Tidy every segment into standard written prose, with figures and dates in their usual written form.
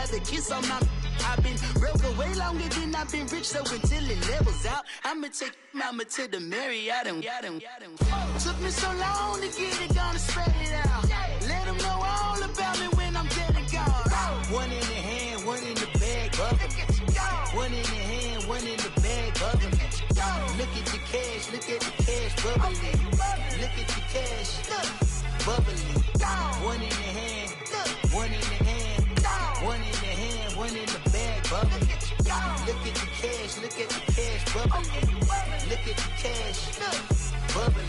rather kiss on my. I've been broke way longer than I've been rich, so until it levels out, I'ma take mama to the Marriott and took me so long to get it, gonna spread it out. Let them know all about me when I'm dead and gone. One in the hand, one in the bag, bubbling. One in the hand, one in the bag, bubbling. Look at the cash, bubbling. Look at the cash, bubbling. One in the hand, one in the hand, one in the hand, one in the bag, bubbling. Look at the cash, bubbling. Look at the cash, bubbling.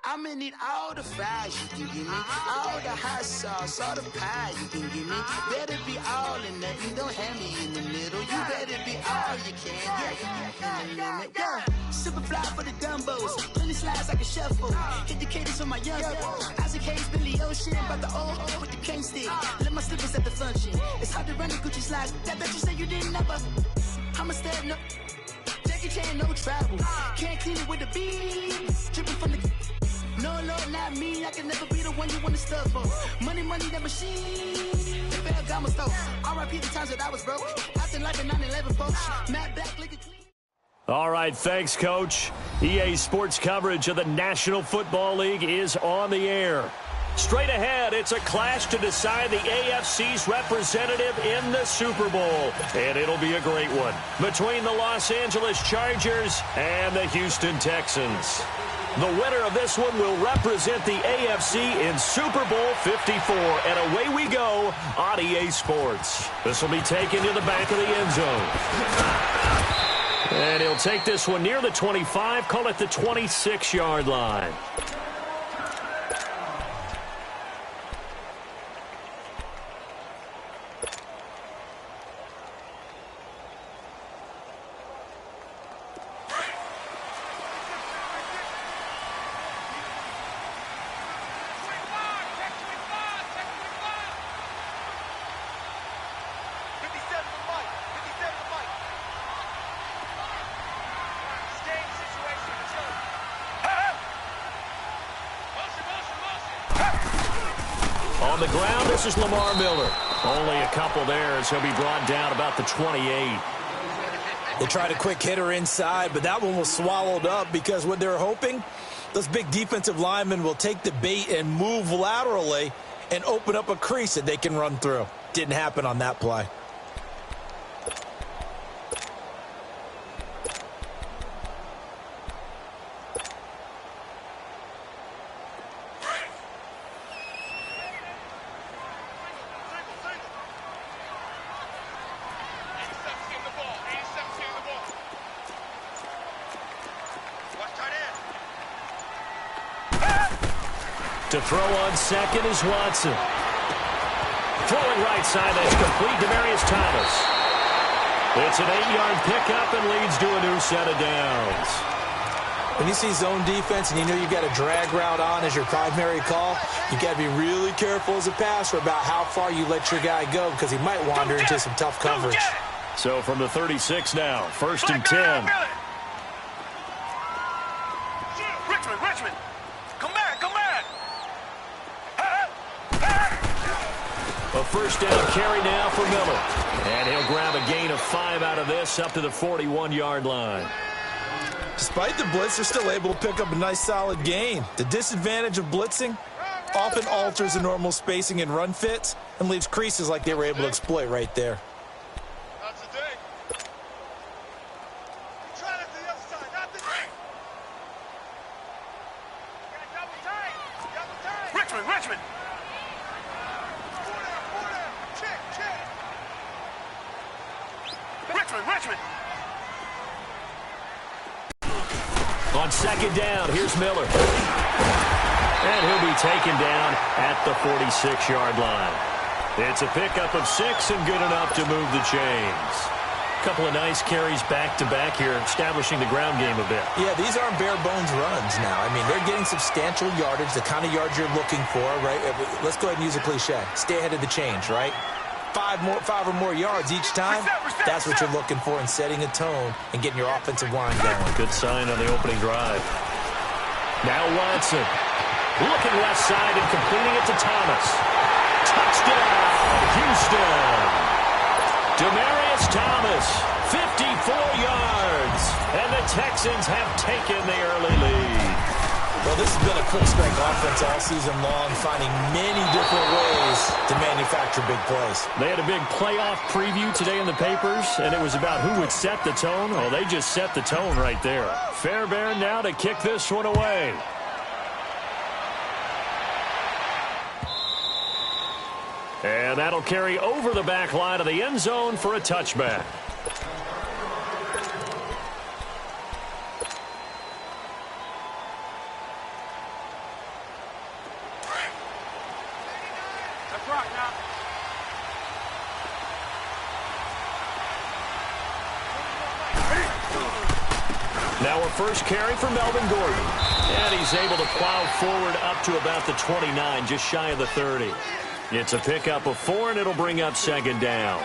I'ma need all the fries you can give me, all the hot sauce, all the pie you can give me. Better be all in nothing, don't have me in the middle. You better be all you can. Yeah. Super fly for the dumbos, plenty slides like a shuffle. Hit the cadence for my young Isaac Hayes, Billy Ocean, about the old with the cane stick. Let my slippers at the function. It's hard to run the Gucci slides. That bet you say you didn't never. I'ma stand up. Jackie Chan, no travel. Can't clean it with the beat. Dripping from the. No, Lord, not me. I can never be the one you want to stuff for. Money, that machine. The ABDagunna663's store. R.I.P. the times that I was broke. Acting like a 9/11 folks. Matt Black, liquor clean. All right, thanks, Coach. EA Sports coverage of the National Football League is on the air. Straight ahead, it's a clash to decide the AFC's representative in the Super Bowl. And it'll be a great one between the Los Angeles Chargers and the Houston Texans. The winner of this one will represent the AFC in Super Bowl 54. And away we go on EA Sports. This will be taken to the back of the end zone. And he'll take this one near the 25, call it the 26-yard line. On the ground, this is Lamar Miller. Only a couple there as he'll be brought down about the 28. They tried a quick hitter inside, but that one was swallowed up because what they're hoping, those big defensive linemen will take the bait and move laterally and open up a crease that they can run through. Didn't happen on that play. To throw on second is Watson. Throwing right side, that's complete to Demaryius Thomas. It's an 8-yard pickup and leads to a new set of downs. When you see zone defense and you know you've got a drag route on as your primary call, you've got to be really careful as a passer about how far you let your guy go because he might wander into some tough coverage. So from the 36 now, 1st and 10. Richmond. Come back. A first down carry now for Miller. And he'll grab a gain of 5 out of this up to the 41-yard line. Despite the blitz, they're still able to pick up a nice solid gain. The disadvantage of blitzing often alters the normal spacing and run fits and leaves creases like they were able to exploit right there. That's the day. Try it to the other side, not the day. Double time. Richmond. Richmond. On second down, here's Miller. And he'll be taken down at the 46-yard line. It's a pickup of 6 and good enough to move the chains. Couple of nice carries back-to-back here, establishing the ground game a bit. Yeah, these aren't bare-bones runs now. I mean, they're getting substantial yardage, the kind of yards you're looking for, right? Let's go ahead and use a cliche. Stay ahead of the change, right? 5 or more yards each time, that's what you're looking for in setting a tone and getting your offensive line going. Good sign on the opening drive. Now Watson. Looking left side and completing it to Thomas. Touchdown, Houston. this. 54 yards. And the Texans have taken the early lead. Well, this has been a full-strength offense all season long, finding many different ways to manufacture big plays. They had a big playoff preview today in the papers, and it was about who would set the tone. Well, they just set the tone right there. Fairbairn now to kick this one away. And that'll carry over the back line of the end zone for a touchback. Now a first carry for Melvin Gordon. And he's able to plow forward up to about the 29, just shy of the 30. It's a pickup of 4, and it'll bring up second down.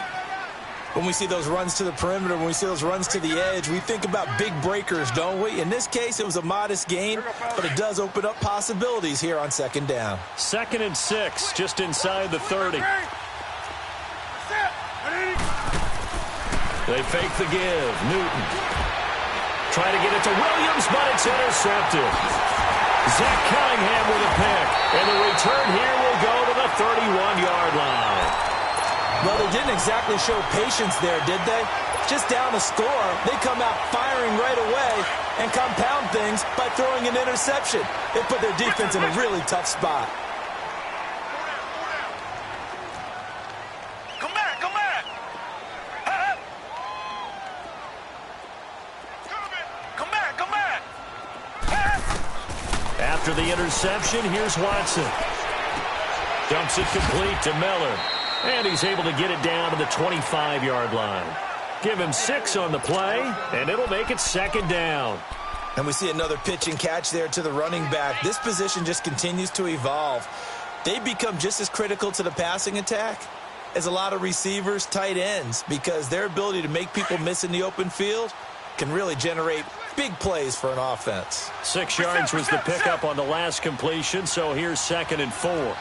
When we see those runs to the perimeter, when we see those runs to the edge, we think about big breakers, don't we? In this case, it was a modest gain, but it does open up possibilities here on second down. 2nd and 6, just inside the 30. They fake the give. Newton. Try to get it to Williams, but it's intercepted. Zach Cunningham with a pick. And the return here will go to the 31-yard line. Well, they didn't exactly show patience there, did they? Just down a score, they come out firing right away and compound things by throwing an interception. It put their defense in a really tough spot. After the interception, here's Watson. Dumps it complete to Miller. And he's able to get it down to the 25-yard line. Give him 6 on the play, and it'll make it second down. And we see another pitch and catch there to the running back. This position just continues to evolve. They become just as critical to the passing attack as a lot of receivers, tight ends, because their ability to make people miss in the open field can really generate big plays for an offense. 6 yards was the pickup on the last completion, so here's 2nd and 4.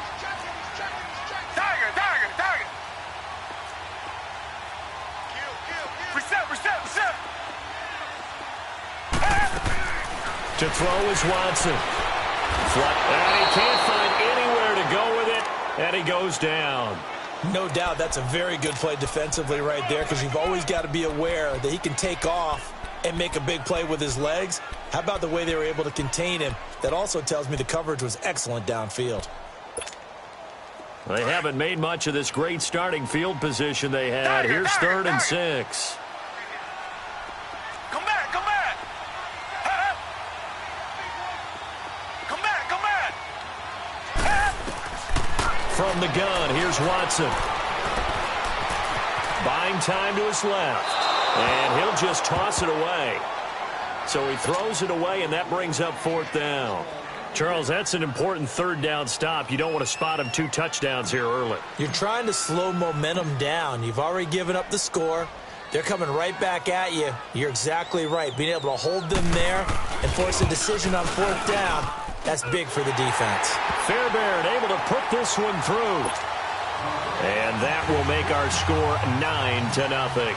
To throw is Watson. And he can't find anywhere to go with it, and he goes down. No doubt that's a very good play defensively right there, because you've always got to be aware that he can take off and make a big play with his legs. How about the way they were able to contain him? That also tells me the coverage was excellent downfield. They haven't made much of this great starting field position they had. Here's 3rd and 6. Come back. From the gun, here's Watson. Buying time to his left. And he'll just toss it away. So he throws it away, and that brings up 4th down. Charles, that's an important 3rd down stop. You don't want to spot him 2 touchdowns here early. You're trying to slow momentum down. You've already given up the score. They're coming right back at you. You're exactly right. Being able to hold them there and force a decision on 4th down, that's big for the defense. Fairbairn able to put this one through. And that will make our score 9-0.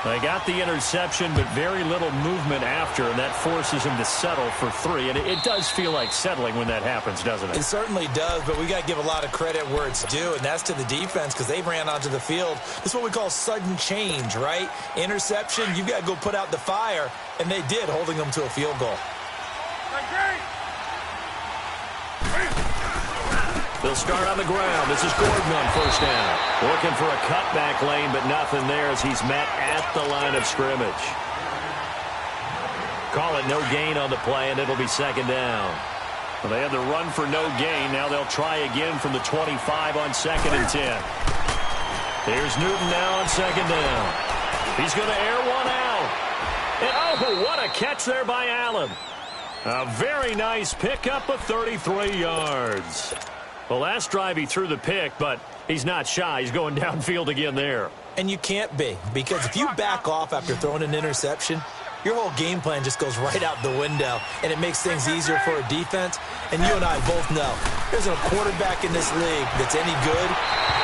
They got the interception, but very little movement after, and that forces him to settle for 3. And it does feel like settling when that happens, doesn't it? It certainly does, but we got to give a lot of credit where it's due, and that's to the defense, because they ran onto the field. This is what we call sudden change, right? Interception, you've got to go put out the fire, and they did, holding them to a field goal. They'll start on the ground. This is Gordon on 1st down. Looking for a cutback lane, but nothing there as he's met at the line of scrimmage. Call it no gain on the play, and it'll be 2nd down. Well, they had the run for no gain. Now they'll try again from the 25 on 2nd and 10. Here's Newton now on 2nd down. He's going to air one out. And oh, what a catch there by Allen. A very nice pickup of 33 yards. The last drive he threw the pick, but he's not shy. He's going downfield again there. And you can't be, because if you back off after throwing an interception, your whole game plan just goes right out the window, and it makes things easier for a defense. And you and I both know there's a quarterback in this league that's any good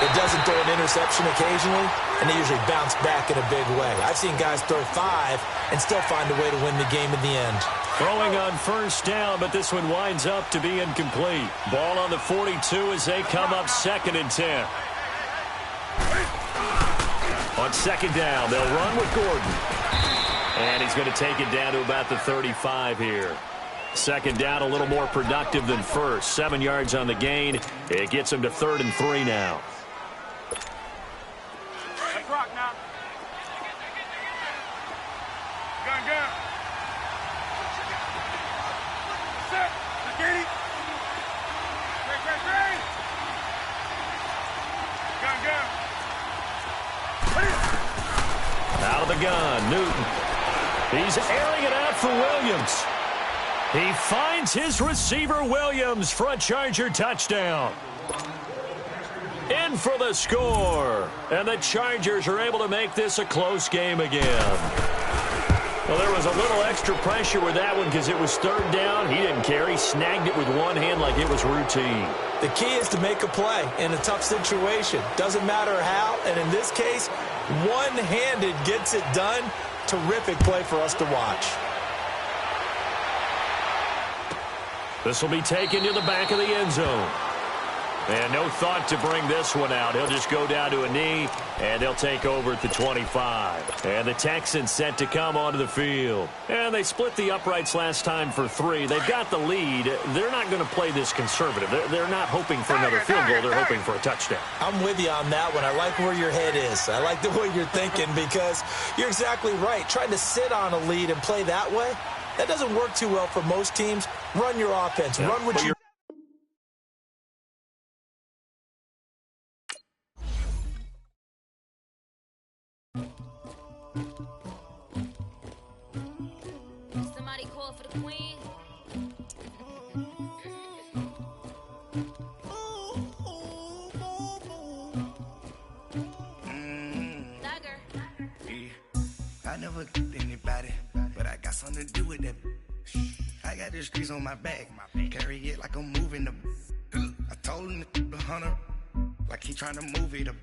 that doesn't throw an interception occasionally, and they usually bounce back in a big way. I've seen guys throw 5 and still find a way to win the game in the end. Throwing on first down, but this one winds up to be incomplete. Ball on the 42 as they come up 2nd and 10. On 2nd down, they'll run with Gordon. And he's going to take it down to about the 35 here. 2nd down, a little more productive than first. 7 yards on the gain. It gets him to 3rd and 3 now. Let's rock now. Gun, gun. Set. Get it. Great. Gun, gun. Out of the gun, Newton. He's airing it out for Williams. He finds his receiver, Williams, for a Charger touchdown. In for the score. And the Chargers are able to make this a close game again. Well, there was a little extra pressure with that one because it was 3rd down. He didn't care. He snagged it with one hand like it was routine. The key is to make a play in a tough situation. Doesn't matter how, and in this case, one-handed gets it done. Terrific play for us to watch. This will be taken to the back of the end zone. And no thought to bring this one out. He'll just go down to a knee, and they'll take over at the 25. And the Texans set to come onto the field. And they split the uprights last time for 3. They've got the lead. They're not going to play this conservative. They're not hoping for another field goal. They're hoping for a touchdown. I'm with you on that one. I like where your head is. I like the way you're thinking because you're exactly right. Trying to sit on a lead and play that way, that doesn't work too well for most teams. Run your offense. Yeah. Run what you... Somebody call for the queen. Dagger. I never did anybody, but I got something to do with that. I got the streets on my back, carry it like I'm moving the. I told him the hunter, like he trying to move it up.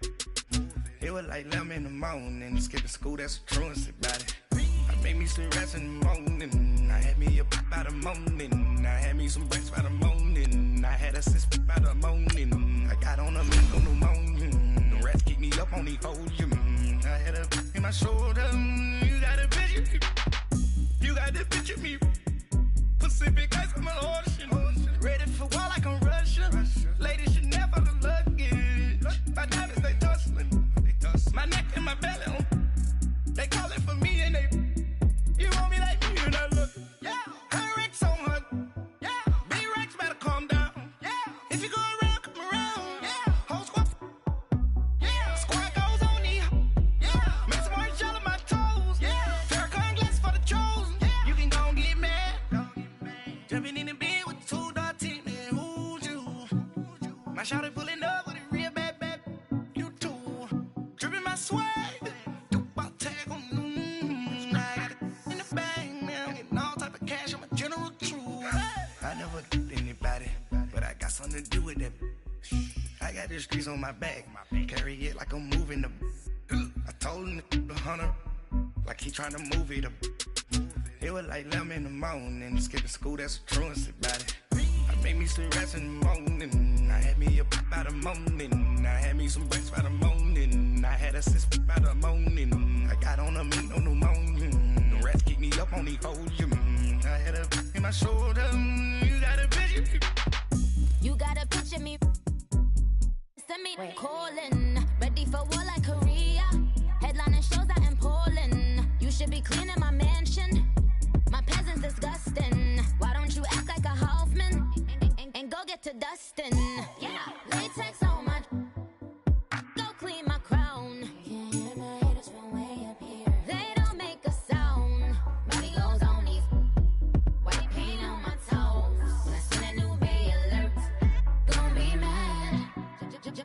It was like 11 in the morning, skipping school, that's a truancy about it. I made me some rest in the morning, I had me up by the morning, I had me some breaks by the morning, I had a sis by the morning, I got on a meat on the morning, the rats keep me up on the podium, I had a in my shoulder, you got a picture me, you got the picture me, Pacific ice on my ocean, ready for war like I'm Russian, ladies should never the luggage, my diamonds they tussling, my neck and my belly on. They call it for me and they. You want me like me and I look. Yeah. Her Rex on her. Yeah. B-Rex better calm down. Yeah. If you go around, come around. Yeah. Whole squad. Yeah. Squad goes on me. Yeah. Make some orange gel on my toes. Yeah. Farrakhan glass for the chosen. Yeah. You can go and get mad. Jumping in the bed with 2 dark teeth. Man, who's you? My shawty pulling up with a real bad. You too. Dripping my swag. Something to do with that. I got the streets on my back, carry it like I'm moving the. I told him the hunter, like he trying to move it up. It was like 11 in the morning, skipping school, that's a truancy about it. I made me some rest in the morning, I had me up by the morning, I had me some breaks by the morning, I had a sis by the morning, I got on a meat on the morning, the rats keep me up on the podium, I had a in my shoulder, you got a picture. You gotta picture me. Send me calling. Ready for war like Korea. Headlining shows out in Poland. You should be cleaning my mansion. My peasants disgusting. Why don't you act like a Hoffman? And go get to dustin'. Yeah, latex on my. Go clean my crown. Can't hear my haters from way up here. They don't make a sound. Body goes on these. White paint on my toes. That's when a new bay alert. Gonna be mad.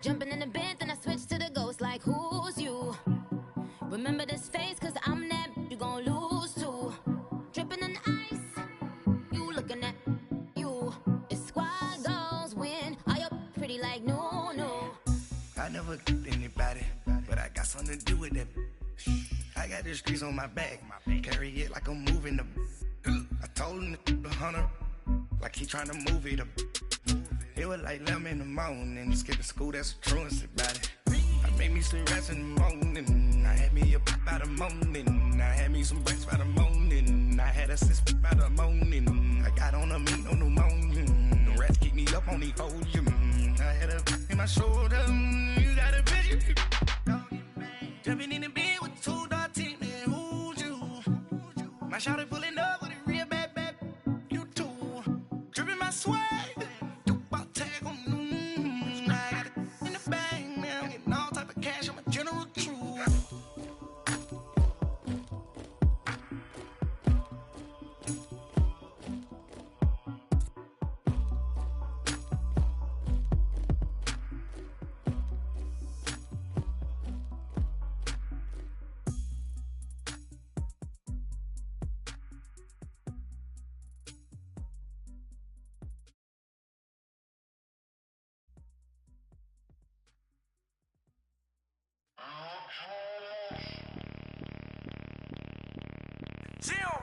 Jumping in the bed, then I switch with that. I got the streets on my back. Carry it like I'm moving the. I told him the hunter, like he trying to move it up. It was like 11 in the morning. Skipping school, that's a truancy about it. I made me some rats in the morning. I had me up by the morning. I had me some breaks by the morning. I had a sis by the morning. I got on a meat, no pneumonia. The rats keep me up on the podium. I had a in my shoulder. You got a vision. Jumping in the bed with 2 dark teeth, man. Who's you? My shawty pulling up with a real bad. You too. Dripping my swag.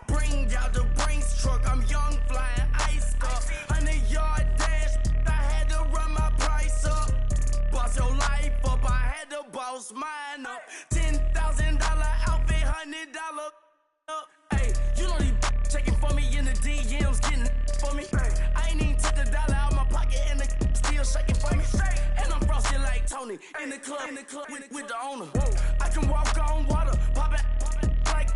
Bring out the Brinks truck, I'm young, flying ice up. 100-yard dash, I had to run my price up. Boss your life up, I had to boss mine up. $10,000 outfit, $100 up. Hey, you know these checking for me in the DMs, getting for me. I ain't even took the dollar out my pocket and the still shaking for me. And I'm frosted like Tony in the club with the owner. I can walk on water, pop it like,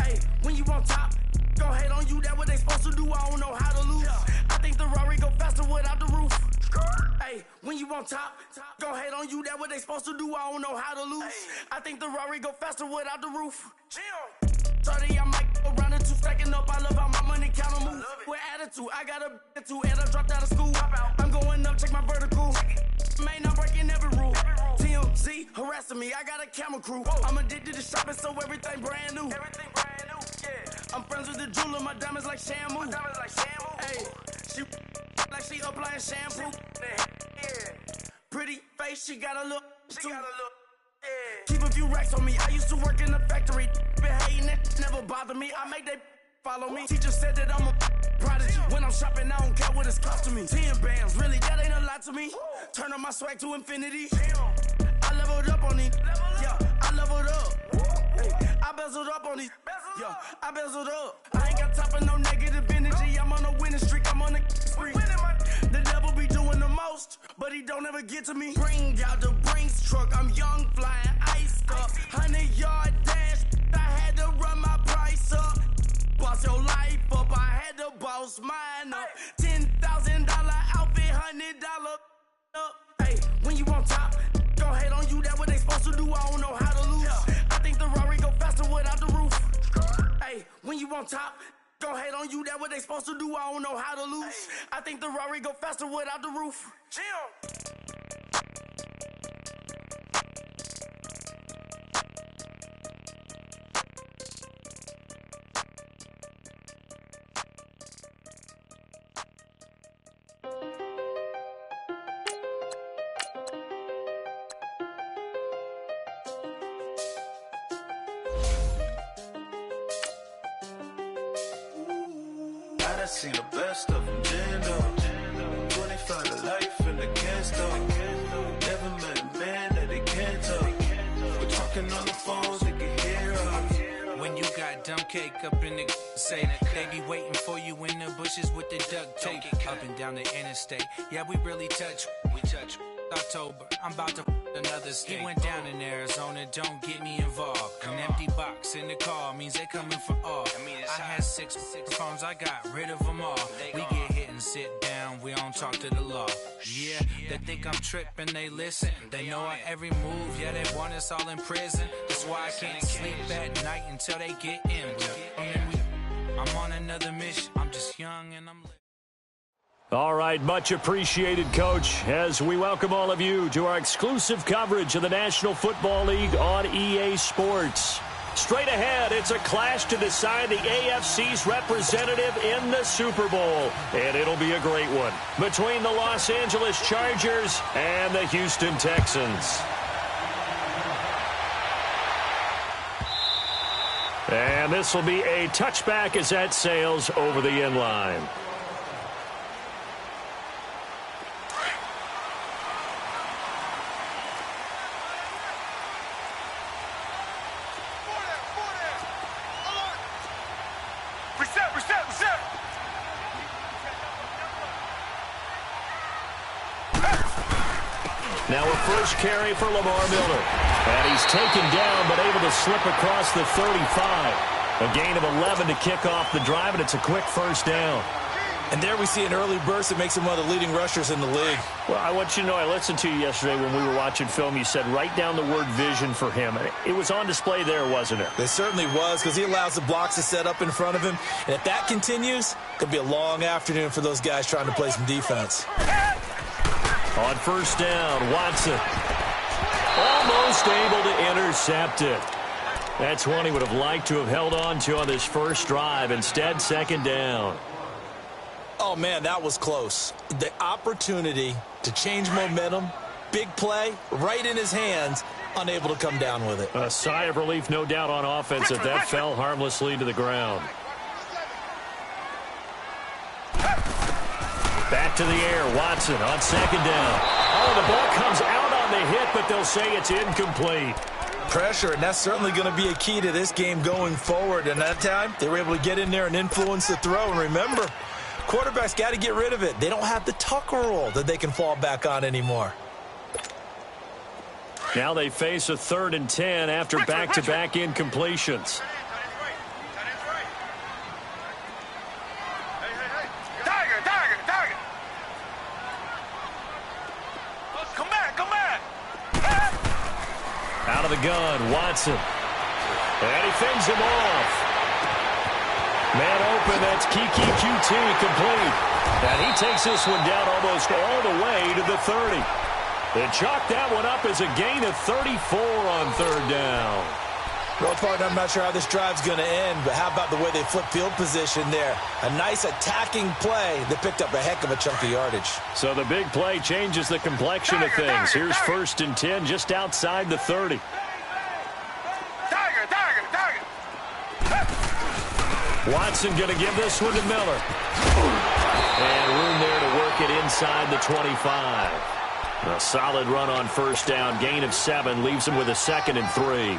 hey, when you on top. Go hate on you, that what they supposed to do, I don't know how to lose. I think the Rari go faster without the roof. Hey, when you on top, go hate on you, that what they supposed to do, I don't know how to lose. I think the Rari go faster without the roof. 30, I might go round and 2 stacking up, I love how my money count on move. With attitude, I got a attitude, and I dropped out of school. I'm going up, check my vertical. Man, I'm breaking every rule. TMZ harassing me, I got a camera crew. I'm addicted to shopping, so everything brand new. I'm friends with the jeweler, my diamonds like Shamu. Hey, she like she applying shampoo. Pretty face, she got a look. Keep a few racks on me. I used to work in the factory. Been hating it, never bother me. I make they follow me. Teacher said that I'm a prodigy. When I'm shopping, I don't care what it's costing me. 10 bands, really, that ain't a lot to me. Turn on my swag to infinity. I leveled up on these. Yeah, I leveled up. Hey, I bezeled up on these. Yeah, I bezeled up. I ain't got time for no negative energy. I'm on a winning streak. I'm on a spree. The devil be doing the most, but he don't ever get to me. Bring out the Brinks truck. I'm young, flying ice up. 100-yard dash. I had to run my price up. Boss your life up. I had to boss mine up. $10,000 outfit, $100 up. Hey, when you on top, go hate on you. That what they supposed to do. I don't know how to lose. I think the Rari go faster without the roof. Hey, when you on top, go hate on you. That what they supposed to do. I don't know how to lose. I think the Rari go faster without the roof. I seen the best of them, Jando. 25 to life in the can't stop. Never met a man that they can't talk. We're talking on the phones, they can hear us. When you got dumb cake up in the say, they be waiting for you in the bushes with the duct tape. Up and down the interstate, yeah, we really touch. We touch. October, I'm about to another state. He went down in Arizona, don't get me involved. An empty box in the car means they coming for all. I had six phones, I got rid of them all. We get hit and sit down, we don't talk to the law. Yeah, they think I'm tripping, they listen. They know our every move, yeah, they want us all in prison. That's why I can't sleep at night until they get in. I'm on another mission, I'm just young and I'm lit. All right, much appreciated, Coach, as we welcome all of you to our exclusive coverage of the National Football League on EA Sports. Straight ahead, it's a clash to decide the AFC's representative in the Super Bowl, and it'll be a great one, between the Los Angeles Chargers and the Houston Texans. And this will be a touchback as that sails over the end line. Now a first carry for Lamar Miller. And he's taken down, but able to slip across the 35. A gain of 11 to kick off the drive, and it's a quick first down. And there we see an early burst that makes him one of the leading rushers in the league. Well, I want you to know, I listened to you yesterday when we were watching film. You said write down the word vision for him. It was on display there, wasn't it? It certainly was, because he allows the blocks to set up in front of him. And if that continues, it could be a long afternoon for those guys trying to play some defense. On first down, Watson almost able to intercept it. That's one he would have liked to have held on to on this first drive. Instead, second down. Oh, man, that was close. The opportunity to change momentum, big play, right in his hands, unable to come down with it. A sigh of relief, no doubt, on offense if that fell harmlessly to the ground. Back to the air, Watson on second down. Oh, the ball comes out on the hit, but they'll say it's incomplete. Pressure, and that's certainly going to be a key to this game going forward. And that time, they were able to get in there and influence the throw. And remember, quarterbacks got to get rid of it. They don't have the Tucker rule that they can fall back on anymore. Now they face a 3rd and 10 after back-to-back incompletions. Out of the gun, Watson. And he fends him off. Man open, that's Kiki QT complete. And he takes this one down almost all the way to the 30. They chalk that one up as a gain of 34 on 3rd down. Well, partner, I'm not sure how this drive's going to end, but how about the way they flip field position there? A nice attacking play that picked up a heck of a chunk of yardage. So the big play changes the complexion of things. Here's 1st and 10 just outside the 30. Watson going to give this one to Miller. And room there to work it inside the 25. A solid run on first down. Gain of 7 leaves him with a 2nd and 3.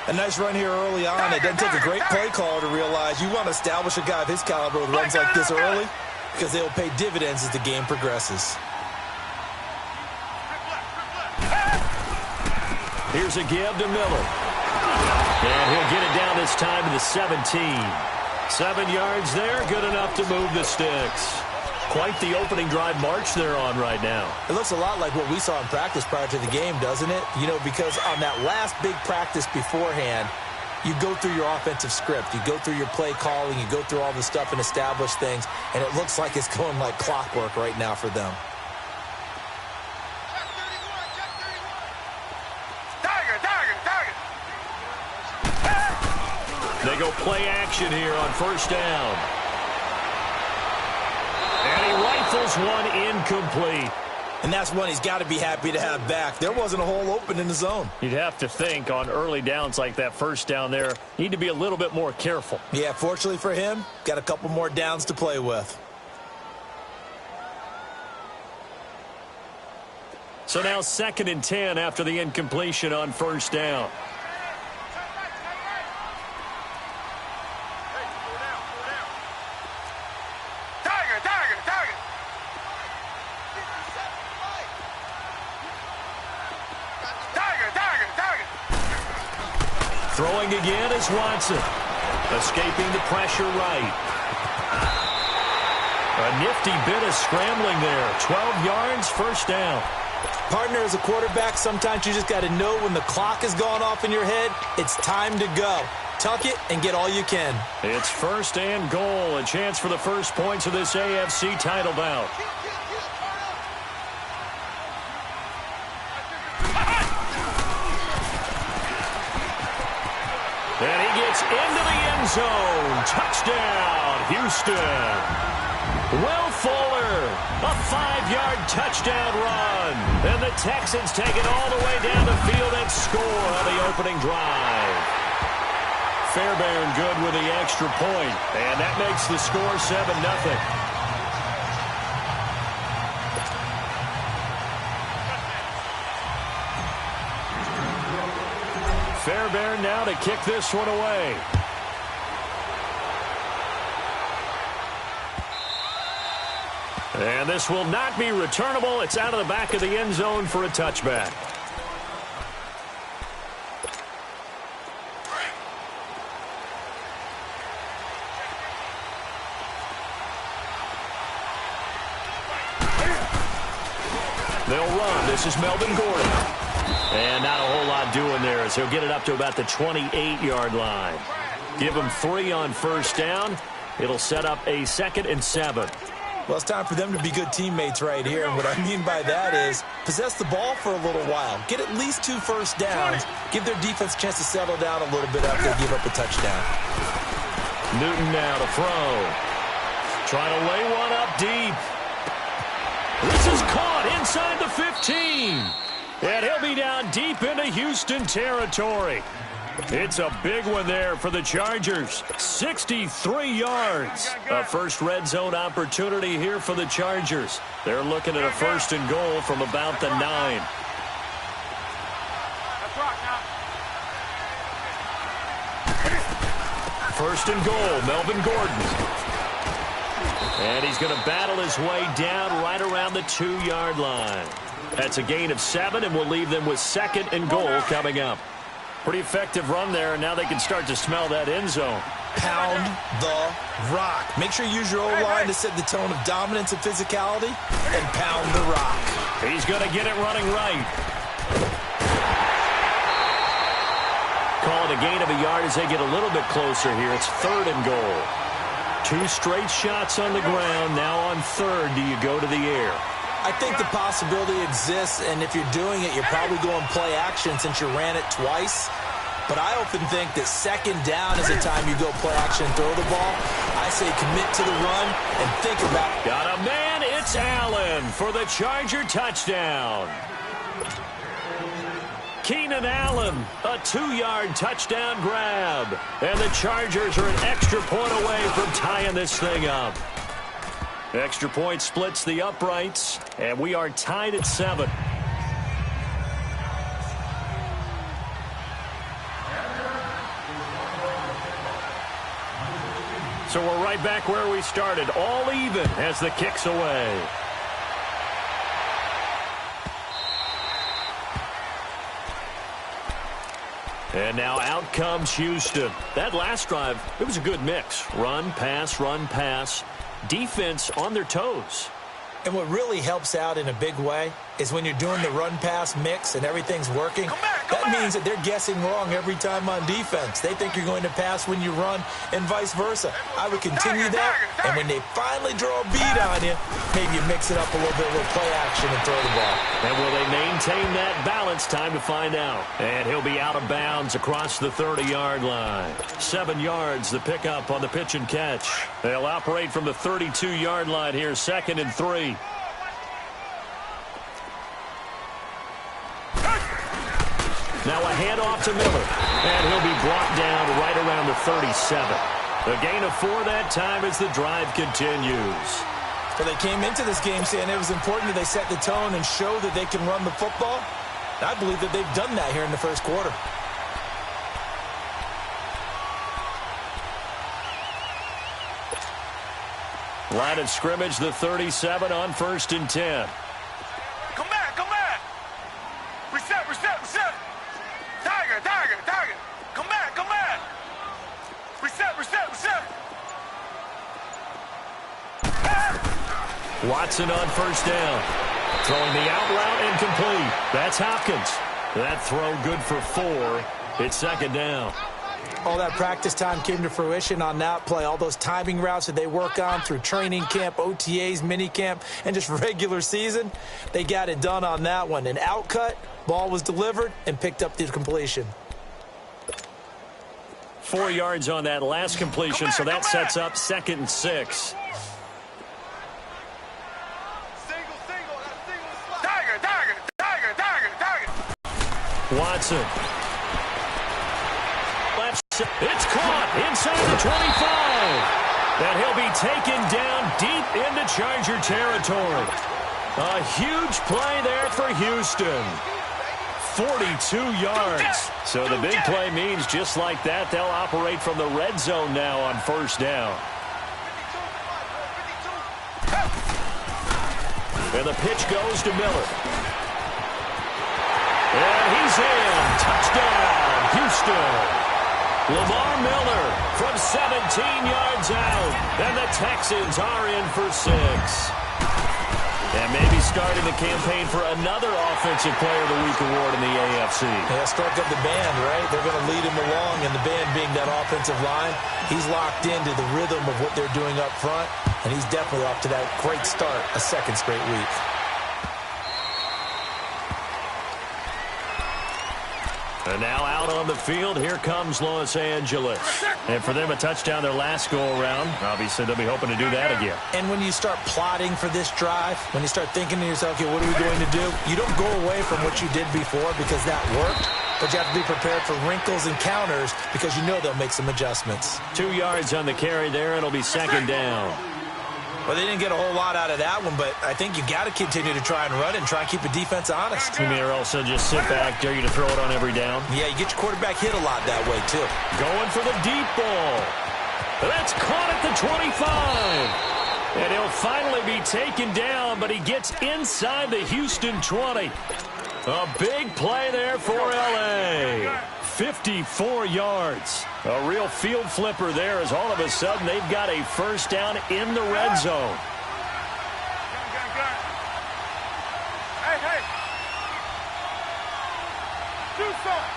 A nice run here early on. It doesn't take a great play caller to realize you want to establish a guy of his caliber with runs like this early, because they'll pay dividends as the game progresses. Here's a give to Miller. And he'll get it down this time to the 17. 7 yards there, good enough to move the sticks. Quite the opening drive march they're on right now. It looks a lot like what we saw in practice prior to the game, doesn't it? You know, because on that last big practice beforehand, you go through your offensive script. You go through your play calling. You go through all the stuff and establish things. And it looks like it's going like clockwork right now for them. They go play action here on first down. And he rifles one incomplete. And that's one he's got to be happy to have back. There wasn't a hole open in the zone. You'd have to think on early downs like that first down there, need to be a little bit more careful. Yeah, fortunately for him, got a couple more downs to play with. So now 2nd and 10 after the incompletion on first down. Throwing again is Watson. Escaping the pressure right. A nifty bit of scrambling there. 12 yards, first down. Partner, as a quarterback, sometimes you just got to know when the clock has gone off in your head, it's time to go. Tuck it and get all you can. It's 1st and goal. A chance for the first points of this AFC title bout. And he gets into the end zone. Touchdown, Houston. Will Fuller, a 5-yard touchdown run. And the Texans take it all the way down the field and score on the opening drive. Fairbairn good with the extra point, and that makes the score 7-0. Fairbairn now to kick this one away. And this will not be returnable. It's out of the back of the end zone for a touchback. They'll run. This is Melvin Gordon. And not a whole lot doing there as he'll get it up to about the 28-yard line. Give him 3 on first down. It'll set up a 2nd and 7. Well, it's time for them to be good teammates right here. And what I mean by that is possess the ball for a little while. Get at least 2 first downs. Give their defense a chance to settle down a little bit after they give up a touchdown. Newton now to throw. Trying to lay one up deep. This is caught inside the 15. And he'll be down deep into Houston territory. It's a big one there for the Chargers. 63 yards. A first red zone opportunity here for the Chargers. They're looking at a 1st and goal from about the 9. First and goal, Melvin Gordon. And he's going to battle his way down right around the 2-yard line. That's a gain of 7, and we'll leave them with 2nd and goal coming up. Pretty effective run there, and now they can start to smell that end zone. Pound the rock. Make sure you use your O-line to set the tone of dominance and physicality, and pound the rock. He's going to get it running right. Call it a gain of a yard as they get a little bit closer here. It's 3rd and goal. 2 straight shots on the ground. Now on 3rd, do you go to the air? I think the possibility exists, and if you're doing it, you're probably going play action since you ran it twice. But I often think that 2nd down is the time you go play action and throw the ball. I say commit to the run and think about it. Got a man. It's Allen for the Charger touchdown. Keenan Allen, a 2-yard touchdown grab. And the Chargers are an extra point away from tying this thing up. Extra point splits the uprights, and we are tied at 7. So we're right back where we started, all even as the kick's away. And now out comes Houston. That last drive, it was a good mix. Run, pass. Defense on their toes. And what really helps out in a big way is when you're doing the run-pass mix and everything's working, that means that they're guessing wrong every time on defense. They think you're going to pass when you run and vice versa. I would continue that, and when they finally draw a beat on you, maybe you mix it up a little bit with play action and throw the ball. And will they maintain that balance? Time to find out. And he'll be out of bounds across the 30-yard line. 7 yards, the pickup on the pitch and catch. They'll operate from the 32-yard line here, 2nd and 3. Now a handoff to Miller, and he'll be brought down right around the 37. A gain of 4 that time as the drive continues. Well, they came into this game saying it was important that they set the tone and show that they can run the football. I believe that they've done that here in the first quarter. Line of scrimmage, the 37 on 1st and 10. Come back. Reset. Tiger. Come back. Reset. Watson on first down. Throwing the out route incomplete. That's Hopkins. That throw good for 4. It's 2nd down. All that practice time came to fruition on that play. All those timing routes that they work on through training camp, OTAs, minicamp, and just regular season, they got it done on that one. An outcut, ball was delivered, and picked up the completion. 4 yards on that last completion, so that sets up 2nd and 6. Watson. Left It's caught inside the 25. And he'll be taken down deep into Charger territory. A huge play there for Houston. 42 yards. So the big play means just like that, they'll operate from the red zone now on first down. And the pitch goes to Miller. And he's in. Touchdown, Houston. Lamar Miller from 17 yards out. And the Texans are in for 6. And maybe starting the campaign for another Offensive Player of the Week award in the AFC. Yeah, struck up the band, right? They're going to lead him along, and the band being that offensive line, he's locked into the rhythm of what they're doing up front, and he's definitely off to that great start, a second straight week. And now out on the field, here comes Los Angeles. And for them, a touchdown their last go-around. Obviously, they'll be hoping to do that again. And when you start plotting for this drive, when you start thinking to yourself, okay, what are we going to do? You don't go away from what you did before because that worked, but you have to be prepared for wrinkles and counters because you know they'll make some adjustments. 2 yards on the carry there, and it'll be second down. Well, they didn't get a whole lot out of that one, but I think you got to continue to try and run and try and keep the defense honest. You mean also just sit back, dare you to throw it on every down? Yeah, you get your quarterback hit a lot that way, too. Going for the deep ball. That's caught at the 25. And he'll finally be taken down, but he gets inside the Houston 20. A big play there for L.A. 54 yards. A real field flipper there as all of a sudden they've got a first down in the red zone. Hey. Do something.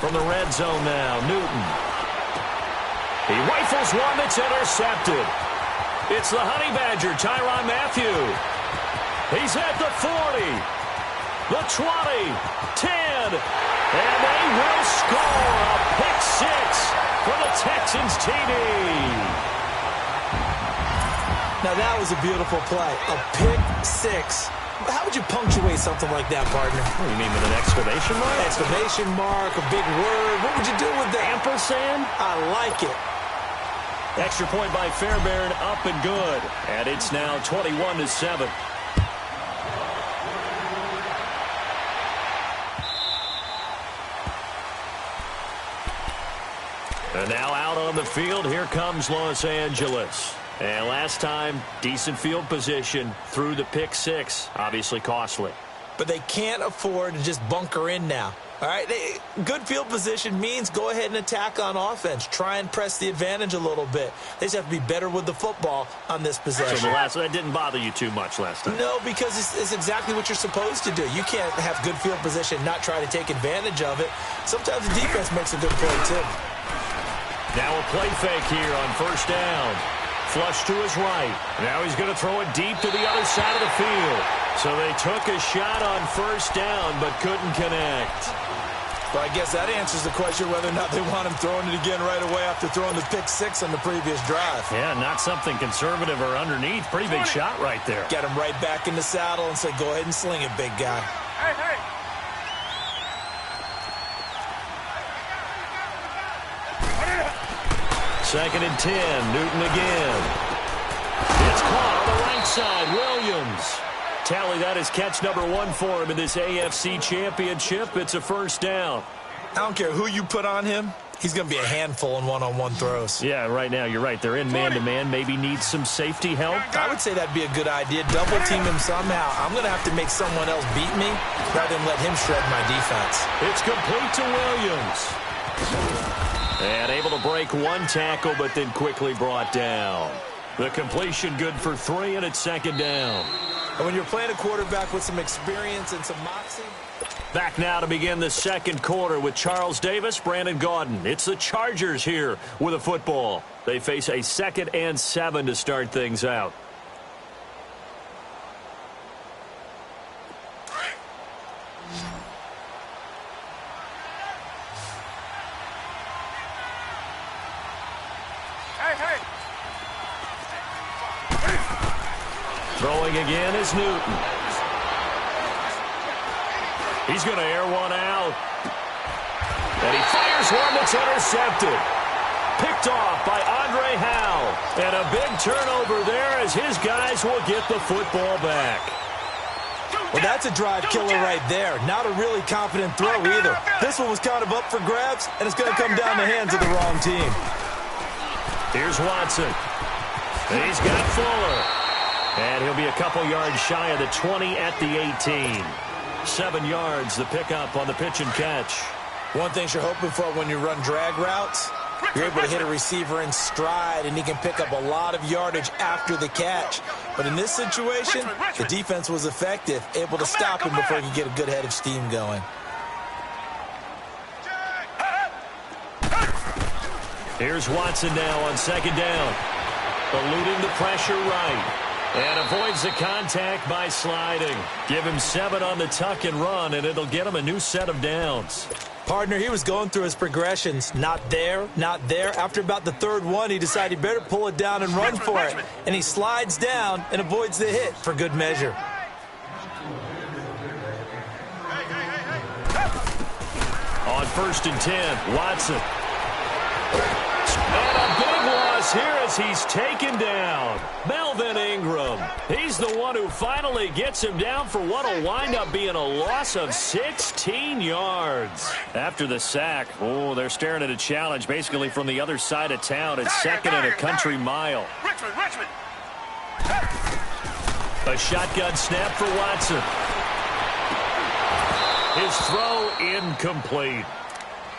From the red zone now, Newton. He rifles one that's intercepted. It's the Honey Badger, Tyrann Mathieu. He's at the 40, the 20, 10, and they will score a pick 6 for the Texans TD. Now that was a beautiful play, a pick 6. How would you punctuate something like that, partner? What do you mean, with an exclamation mark? Exclamation mark, a big word. What would you do with that? Ampersand? I like it. Extra point by Fairbairn, up and good. And it's now 21-7. And now out on the field, here comes Los Angeles. And last time, decent field position through the pick 6. Obviously costly. But they can't afford to just bunker in now. All right, good field position means go ahead and attack on offense. Try and press the advantage a little bit. They just have to be better with the football on this possession. So that didn't bother you too much last time? No, because it's exactly what you're supposed to do. You can't have good field position and not try to take advantage of it. Sometimes the defense makes a good play, too. Now a play fake here on first down. Flush to his right. Now he's going to throw it deep to the other side of the field. So they took a shot on first down but couldn't connect. Well, I guess that answers the question whether or not they want him throwing it again right away after throwing the pick 6 on the previous drive. Yeah, not something conservative or underneath. Pretty big shot right there. Get him right back in the saddle and say, go ahead and sling it, big guy. Hey. Second and 10, Newton again. It's caught on the right side, Williams. Tally, that is catch number 1 for him in this AFC Championship. It's a first down. I don't care who you put on him. He's going to be a handful in one-on-one throws. Yeah, right now, you're right. They're in man-to-man. Maybe needs some safety help. I would say that'd be a good idea. Double team him somehow. I'm going to have to make someone else beat me rather than let him shred my defense. It's complete to Williams. And able to break one tackle, but then quickly brought down. The completion good for 3, and it's second down. And when you're playing a quarterback with some experience and some moxie. Back now to begin the second quarter with Charles Davis, Brandon Gaudin. It's the Chargers here with a football. They face a 2nd and 7 to start things out. Throwing again is Newton. He's going to air one out. And he fires one that's intercepted. Picked off by Andre Howe. And a big turnover there as his guys will get the football back. Well, that's a drive killer right there. Not a really confident throw either. This one was kind of up for grabs, and it's going to come down the hands of the wrong team. Here's Watson. He's got Fuller. And he'll be a couple yards shy of the 20 at the 18. 7 yards, the pickup on the pitch and catch. One thing you're hoping for when you run drag routes, you're able to hit a receiver in stride, and he can pick up a lot of yardage after the catch. But in this situation, the defense was effective, able to stop him before he could get a good head of steam going. Here's Watson now on second down. Eluding the pressure right. And avoids the contact by sliding. Give him 7 on the tuck and run, and it'll get him a new set of downs. Partner, he was going through his progressions. Not there, not there. After about the third one, he decided he better pull it down and run for it. And he slides down and avoids the hit for good measure. On 1st and 10, Watson. And a big loss here as he's taken down. Melvin Ingram. He's the one who finally gets him down for what will wind up being a loss of 16 yards. After the sack, they're staring at a challenge basically from the other side of town. It's second and a country mile. Richmond. A shotgun snap for Watson. His throw incomplete.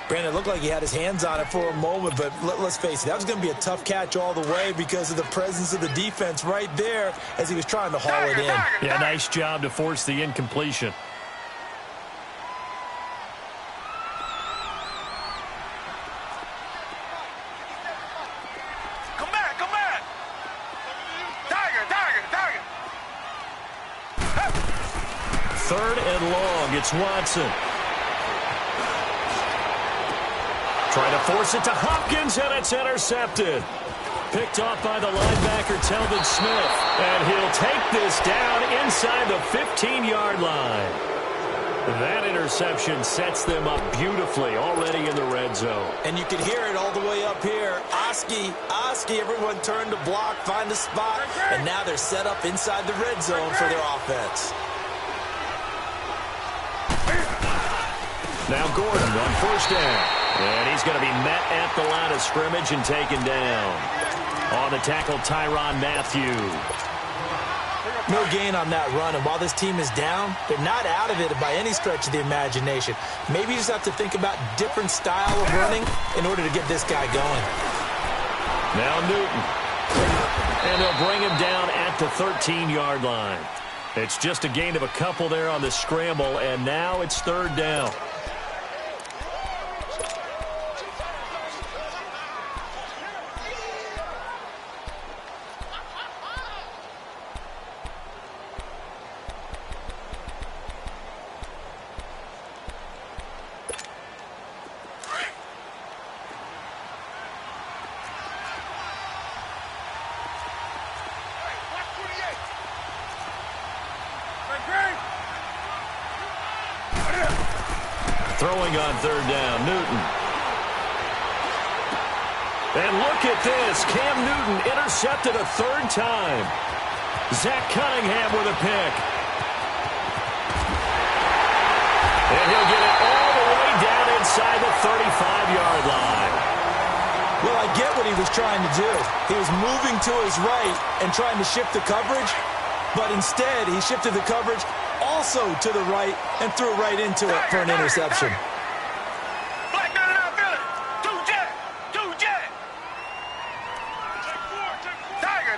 Brandon, it looked like he had his hands on it for a moment, but let's face it, that was going to be a tough catch all the way because of the presence of the defense right there as he was trying to haul it in. Yeah, nice job to force the incompletion. Come back. Tiger. 3rd and long, it's Watson. Trying to force it to Hopkins, and it's intercepted. Picked off by the linebacker, Telvin Smith. And he'll take this down inside the 15-yard line. That interception sets them up beautifully already in the red zone. And you can hear it all the way up here. Oski, everyone turned to block, find a spot, and now they're set up inside the red zone for their offense. Now Gordon on 1st down. And he's going to be met at the line of scrimmage and taken down. On the tackle, Tyrann Mathieu. No gain on that run, and while this team is down, they're not out of it by any stretch of the imagination. Maybe you just have to think about different style of running in order to get this guy going. Now Newton. And they'll bring him down at the 13-yard line. It's just a gain of a couple there on the scramble, and now it's 3rd down. Throwing on 3rd down, Newton. And look at this. Cam Newton intercepted a 3rd time. Zach Cunningham with a pick. And he'll get it all the way down inside the 35-yard line. Well, I get what he was trying to do. He was moving to his right and trying to shift the coverage, but instead he shifted the coverage also to the right and threw right into it for an interception. Black man in our building. Two jet. Tiger.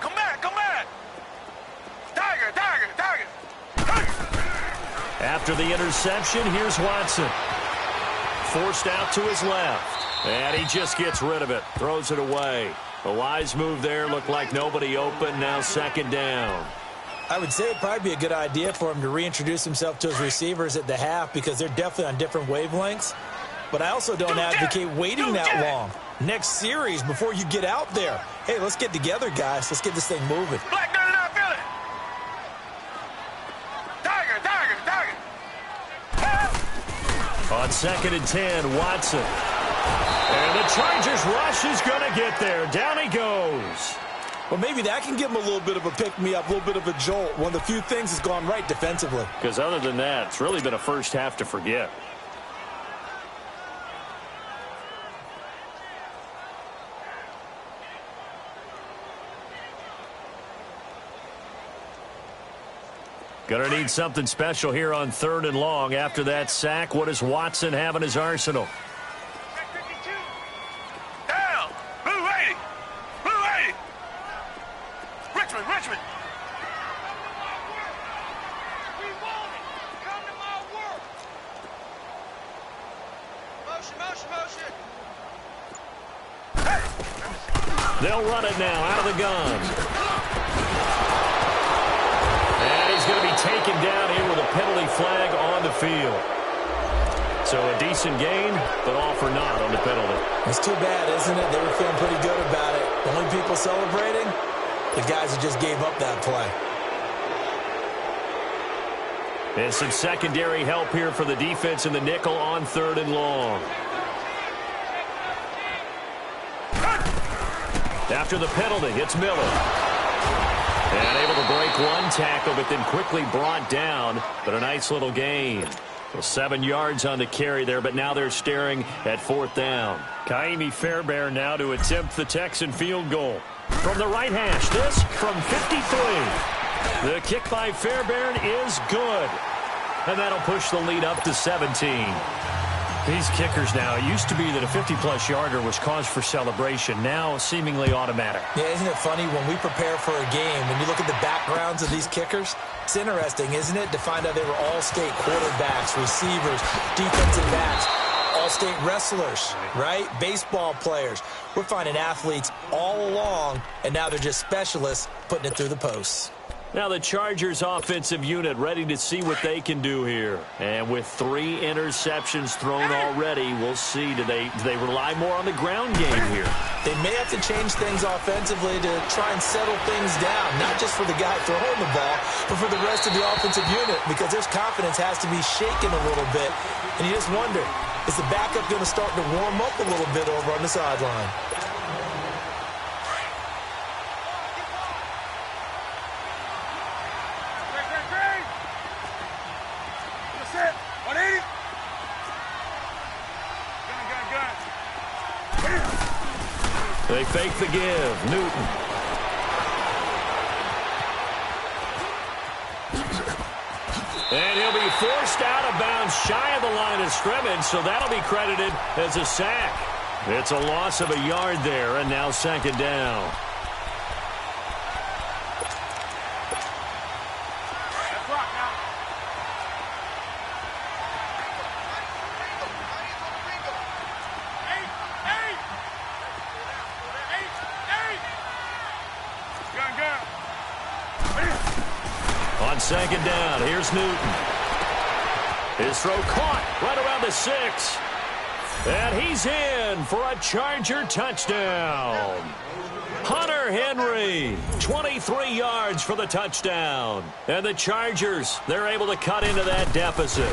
Come back. Tiger. After the interception, here's Watson. Forced out to his left. And he just gets rid of it. Throws it away. A wise move there. Looked like nobody open. Now 2nd down. I would say it'd probably be a good idea for him to reintroduce himself to his receivers at the half because they're definitely on different wavelengths. But I also don't advocate waiting that long. Next series before you get out there. Hey, let's get together, guys. Let's get this thing moving. Black man in our building. On 2nd and 10, Watson. And the Chargers rush is going to get there. Down he goes. Well, maybe that can give him a little bit of a pick-me-up, a little bit of a jolt. One of the few things that's gone right defensively. Because other than that, it's really been a first half to forget. Gonna need something special here on 3rd and long. After that sack, what does Watson have in his arsenal? Down! Blue 80! Blue 80! Richmond! Richmond! We want it! Come to my work! Motion, motion, motion! Hey! They'll run it now out of the gun. And he's going to be taken down here with a penalty flag on the field. So a decent gain, but all for naught on the penalty. It's too bad, isn't it? They were feeling pretty good about it. The only people celebrating, the guys who just gave up that play. And some secondary help here for the defense in the nickel on 3rd and long. After the penalty, it's Miller. And able to break one tackle, but then quickly brought down. But a nice little gain. Well, 7 yards on the carry there, but now they're staring at 4th down. Kaimi Fairbairn now to attempt the Texan field goal. From the right hash, this from 53. The kick by Fairbairn is good. And that'll push the lead up to 17. These kickers now, it used to be that a 50-plus yarder was cause for celebration. Now, seemingly automatic. Yeah, isn't it funny when we prepare for a game, when you look at the backgrounds of these kickers, it's interesting, isn't it, to find out they were all-state quarterbacks, receivers, defensive backs, all-state wrestlers, right? Baseball players. We're finding athletes all along, and now they're just specialists putting it through the posts. Now the Chargers offensive unit ready to see what they can do here. And with 3 interceptions thrown already, we'll see. Do they rely more on the ground game here? They may have to change things offensively to try and settle things down, not just for the guy throwing the ball, but for the rest of the offensive unit, because their confidence has to be shaken a little bit. And you just wonder, is the backup going to start to warm up a little bit over on the sideline? They fake the give. Newton. And he'll be forced out of bounds shy of the line of scrimmage, so that'll be credited as a sack. It's a loss of a yard there, and now 2nd down. On 2nd down, here's Newton. His throw caught right around the 6. And he's in for a Charger touchdown. Hunter Henry, 23 yards for the touchdown. And the Chargers, they're able to cut into that deficit.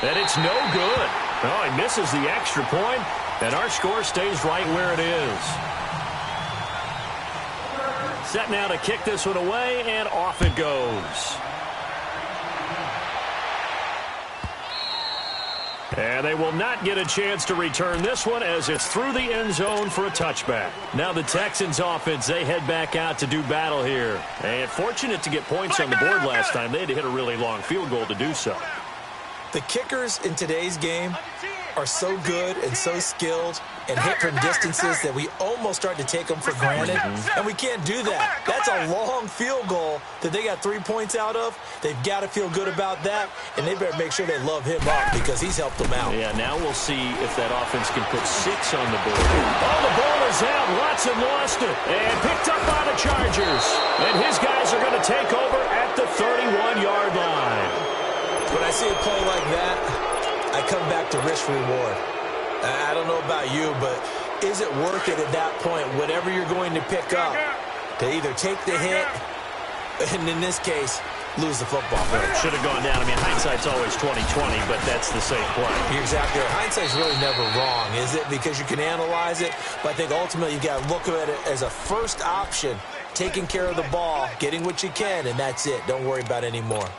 And it's no good. Oh, he misses the extra point, and our score stays right where it is. Set now to kick this one away, and off it goes. And they will not get a chance to return this one as it's through the end zone for a touchback. Now the Texans offense, they head back out to do battle here. And fortunate to get points on the board last time. They had to hit a really long field goal to do so. The kickers in today's game are so good and so skilled and hit from distances that we almost start to take them for granted, and we can't do that. That's a long field goal that they got 3 points out of. They've got to feel good about that, and they better make sure they love him up because he's helped them out. Yeah, now we'll see if that offense can put 6 on the board. Oh, the ball is out. Watson lost it and picked up by the Chargers. And his guys are going to take over at the 31-yard line. When I see a play like that, I come back to risk-reward. I don't know about you, but is it worth it at that point, whatever you're going to pick up, to either take the hit, and in this case, lose the football. Should have gone down. I mean, hindsight's always 20/20, but that's the safe play. You're exactly right. Hindsight's really never wrong, is it? Because you can analyze it, but I think ultimately you got to look at it as a first option, taking care of the ball, getting what you can, and that's it. Don't worry about any more.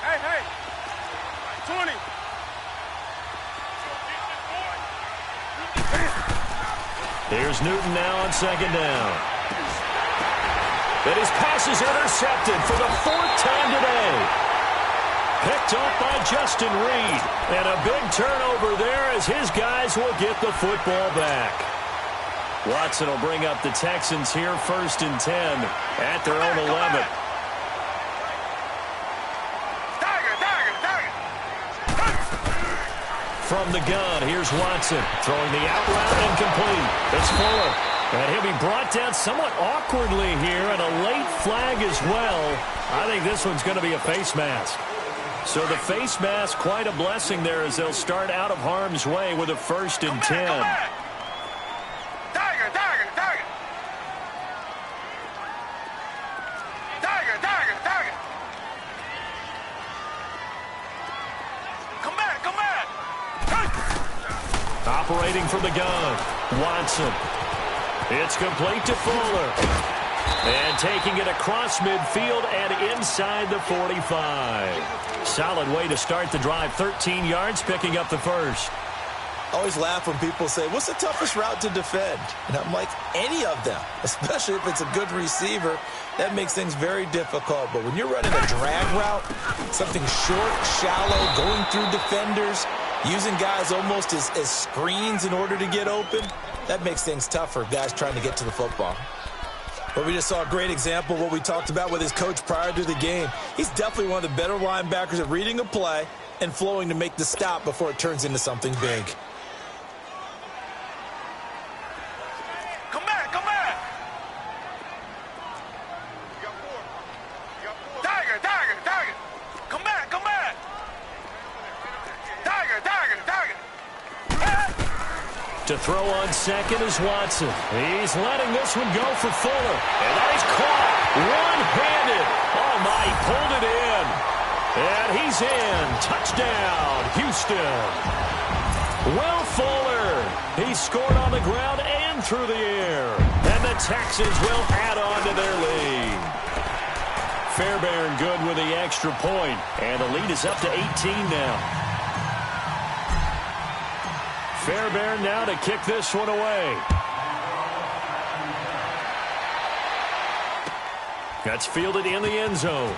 Hey, 20. Here's Newton now on second down. But his pass is intercepted for the 4th time today. Picked off by Justin Reed. And a big turnover there as his guys will get the football back. Watson will bring up the Texans here 1st and 10 at their own 11. From the gun, here's Watson throwing the out route incomplete. It's Fuller. And he'll be brought down somewhat awkwardly here, and a late flag as well. I think this one's going to be a face mask. So the face mask, quite a blessing there as they'll start out of harm's way with a 1st and 10. Operating from the gun, Watson. It's complete to Fuller. And taking it across midfield and inside the 45. Solid way to start the drive. 13 yards, picking up the first. I always laugh when people say, what's the toughest route to defend? And I'm like, any of them, especially if it's a good receiver. That makes things very difficult. But when you're running a drag route, something short, shallow, going through defenders, using guys almost as screens in order to get open, that makes things tough for guys trying to get to the football. But we just saw a great example of what we talked about with his coach prior to the game. He's definitely one of the better linebackers at reading a play and flowing to make the stop before it turns into something big. Come back. Tiger. Come back. Tiger. To throw on second is Watson. He's letting this one go for Fuller. And that is caught one-handed. Oh, my, he pulled it in. And he's in. Touchdown, Houston. Will Fuller. He scored on the ground and through the air. And the Texans will add on to their lead. Fairbairn good with the extra point. And the lead is up to 18 now. Fairbairn now to kick this one away. That's fielded in the end zone.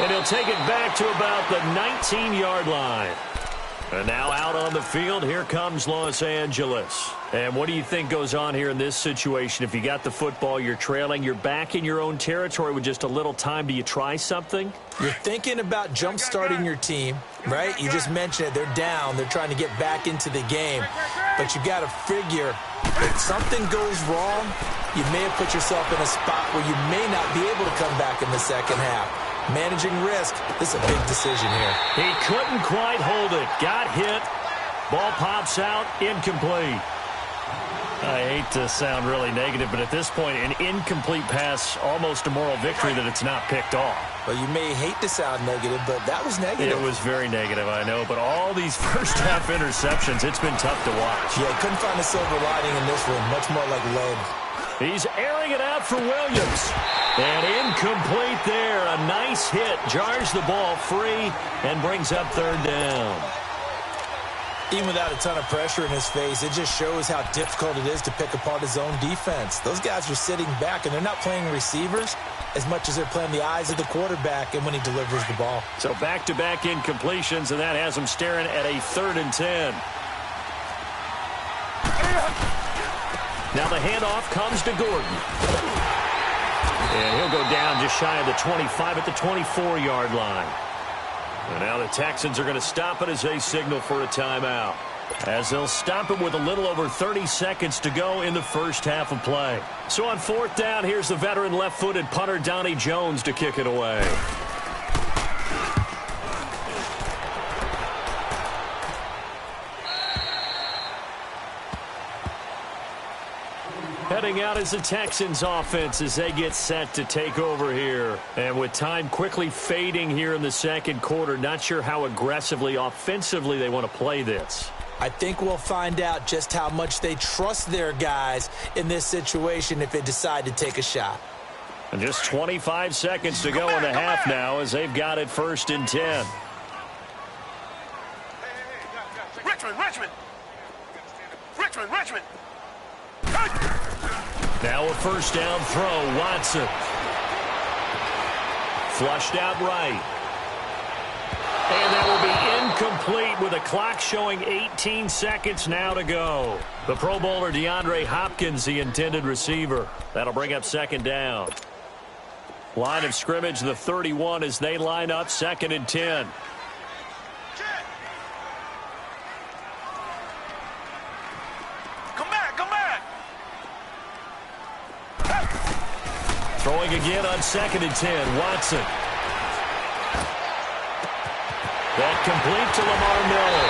And he'll take it back to about the 19-yard line. And now out on the field, here comes Los Angeles. And what do you think goes on here in this situation? If you got the football, you're trailing, you're back in your own territory with just a little time. Do you try something? You're thinking about jump-starting your team, right? You just mentioned it. They're down. They're trying to get back into the game. But you got to figure if something goes wrong, you may have put yourself in a spot where you may not be able to come back in the second half. Managing risk, this is a big decision here. He couldn't quite hold it. Got hit. Ball pops out. Incomplete. I hate to sound really negative, but at this point, an incomplete pass, almost a moral victory that it's not picked off. Well, you may hate to sound negative, but that was negative. It was very negative, I know. But all these first-half interceptions, it's been tough to watch. Yeah, couldn't find a silver lining in this one. Much more like lead. He's airing it out for Williams. And incomplete there. A nice hit. Jars the ball free and brings up third down. Even without a ton of pressure in his face, it just shows how difficult it is to pick apart his own defense. Those guys are sitting back, and they're not playing receivers as much as they're playing the eyes of the quarterback and when he delivers the ball. So back-to-back incompletions, and that has him staring at a 3rd and 10. Now the handoff comes to Gordon. And he'll go down just shy of the 25 at the 24-yard line. And now the Texans are going to stop it as they signal for a timeout. As they'll stop it with a little over 30 seconds to go in the first half of play. So on 4th down, here's the veteran left-footed punter Donnie Jones to kick it away. Heading out is the Texans offense as they get set to take over here. And with time quickly fading here in the second quarter, not sure how aggressively, offensively they want to play this. I think we'll find out just how much they trust their guys in this situation if they decide to take a shot. And just 25 seconds to go in the half now as they've got it 1st and 10. Richmond. Now a first down throw, Watson. Flushed out right. And that will be incomplete with a clock showing 18 seconds now to go. The Pro Bowler DeAndre Hopkins, the intended receiver. That'll bring up 2nd down. Line of scrimmage, the 31 as they line up 2nd and 10. Come back. Throwing again on 2nd and 10, Watson. That complete to Lamar Miller.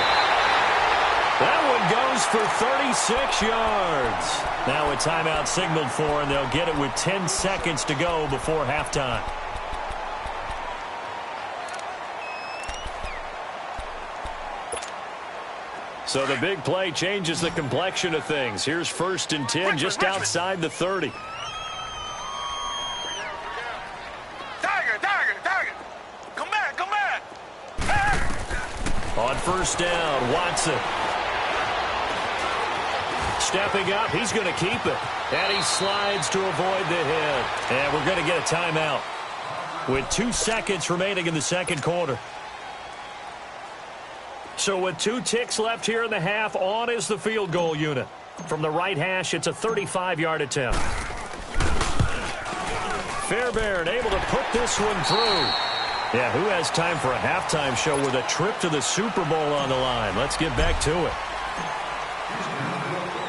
That one goes for 36 yards. Now a timeout signaled for, and they'll get it with 10 seconds to go before halftime. So the big play changes the complexion of things. Here's 1st and 10 just outside the 30. Tiger. Come back. On 1st down, Watson. Stepping up, he's going to keep it. And he slides to avoid the hit. And we're going to get a timeout with 2 seconds remaining in the second quarter. So with 2 ticks left here in the half, on is the field goal unit. From the right hash, it's a 35-yard attempt. Fairbairn able to put this one through. Yeah, who has time for a halftime show with a trip to the Super Bowl on the line? Let's get back to it.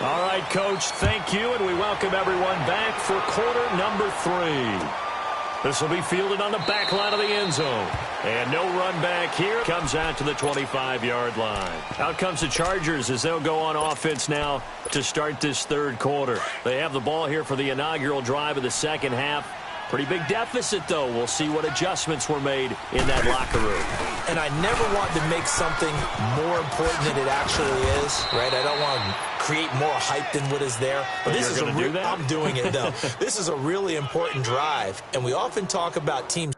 All right, Coach, thank you, and we welcome everyone back for quarter number 3. This will be fielded on the back line of the end zone. And no run back here. Comes out to the 25-yard line. Out comes the Chargers as they'll go on offense now to start this third quarter. They have the ball here for the inaugural drive of the second half. Pretty big deficit, though. We'll see what adjustments were made in that locker room. And I never want to make something more important than it actually is, right? I don't want to create more hype than what is there. But this is I'm doing it, though. This is a really important drive. And we often talk about teams.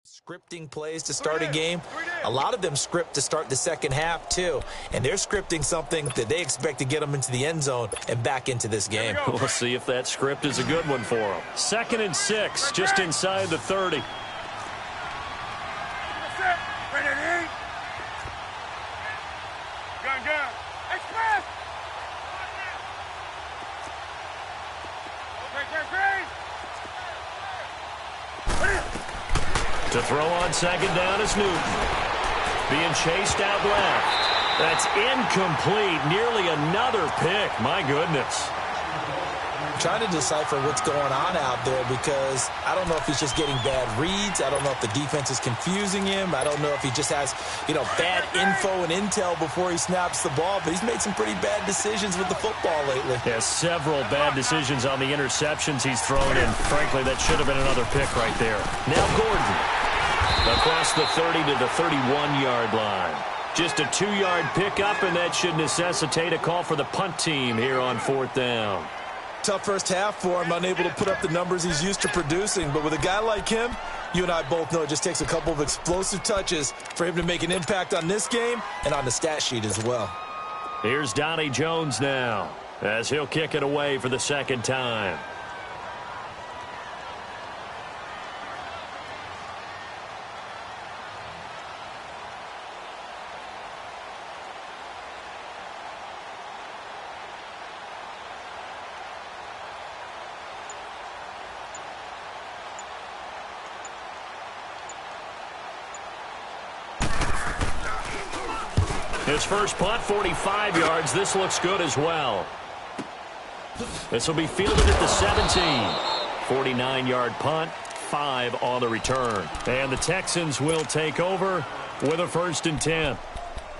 Scripting plays to start a game. A lot of them script to start the second half, too. And they're scripting something that they expect to get them into the end zone and back into this game. We'll see if that script is a good one for them. 2nd and 6, just inside the 30. Gun. Express! To throw on 2nd down is Newton. Being chased out left. That's incomplete. Nearly another pick. My goodness. I'm trying to decipher what's going on out there because I don't know if he's just getting bad reads. I don't know if the defense is confusing him. I don't know if he just has, bad info and intel before he snaps the ball. But he's made some pretty bad decisions with the football lately. Yeah, several bad decisions on the interceptions he's thrown in. Frankly, that should have been another pick right there. Now Gordon. Across the 30 to the 31-yard line. Just a 2-yard pickup, and that should necessitate a call for the punt team here on 4th down. Tough first half for him, unable to put up the numbers he's used to producing. But with a guy like him, you and I both know it just takes a couple of explosive touches for him to make an impact on this game and on the stat sheet as well. Here's Donnie Jones now as he'll kick it away for the second time. His first punt, 45 yards. This looks good as well. This will be fielded at the 17. 49-yard punt, 5 on the return. And the Texans will take over with a 1st and 10.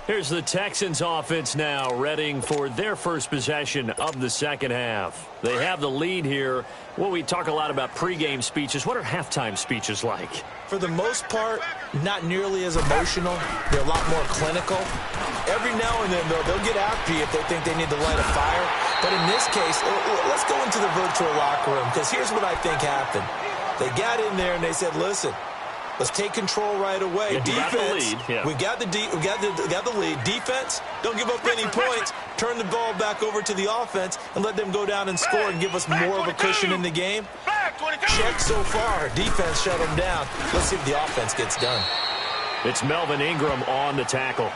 Here's the Texans offense now, readying for their first possession of the second half. They have the lead here. Well, we talk a lot about pregame speeches. What are halftime speeches like? For the most part, not nearly as emotional. They're a lot more clinical. Every now and then, though, they'll get after you if they think they need to light a fire. But in this case, let's go into the virtual locker room, because here's what I think happened. They got in there and they said, listen, let's take control right away. Yeah, defense, we got the lead. Defense, don't give up any points. Turn the ball back over to the offense and let them go down and score and give us more of a cushion in the game. Check so far. Defense shut them down. Let's see if the offense gets done. It's Melvin Ingram on the tackle.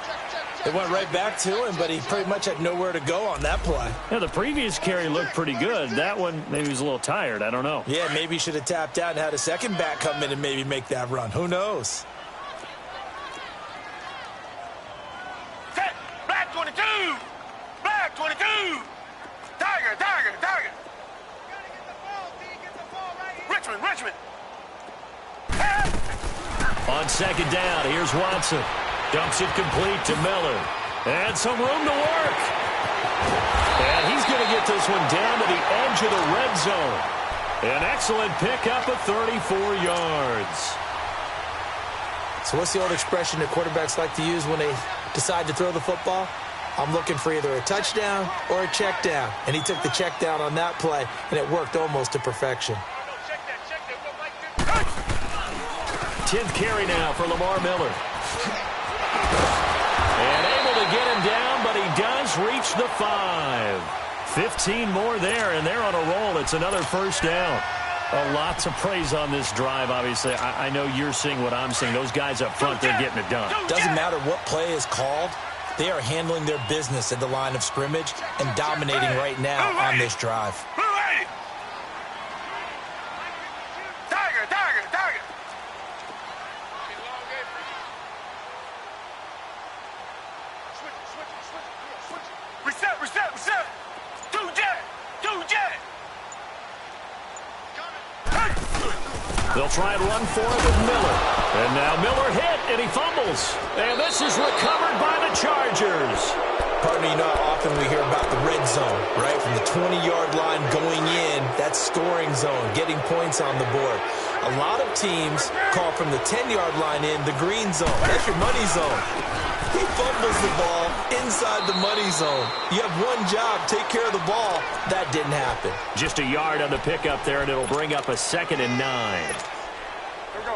It went right back to him, but he pretty much had nowhere to go on that play. Yeah, the previous carry looked pretty good. That one, maybe he was a little tired. I don't know. Yeah, maybe he should have tapped out and had a second back come in and maybe make that run. Who knows? Set. Black 22. Black 22. Tiger, Tiger, Tiger. Richmond, Richmond. On second down, here's Watson. Dumps it complete to Miller. And some room to work. And he's going to get this one down to the edge of the red zone. An excellent pickup of 34 yards. So what's the old expression that quarterbacks like to use when they decide to throw the football? I'm looking for either a touchdown or a check down. And he took the check down on that play, and it worked almost to perfection. 10th carry now for Lamar Miller. And able to get him down, but he does reach the 5. 15 more there, and they're on a roll. It's another first down. Lots of praise on this drive, obviously. I know you're seeing what I'm seeing. Those guys up front, they're getting it done. Doesn't matter what play is called. They are handling their business at the line of scrimmage and dominating right now on this drive. Tiger, Tiger, Tiger. Reset, reset, reset. Two jet, two jet. They'll try and run for it with Miller. And now Miller hit, and he fumbles. And this is recovered by the Chargers. Partner, you know how often we hear about the red zone, right? From the 20-yard line going in, that's scoring zone, getting points on the board. A lot of teams call from the 10-yard line in the green zone. That's your money zone. He fumbles the ball inside the money zone. You have one job, take care of the ball. That didn't happen. Just a yard on the pickup there, and it'll bring up a 2nd and 9.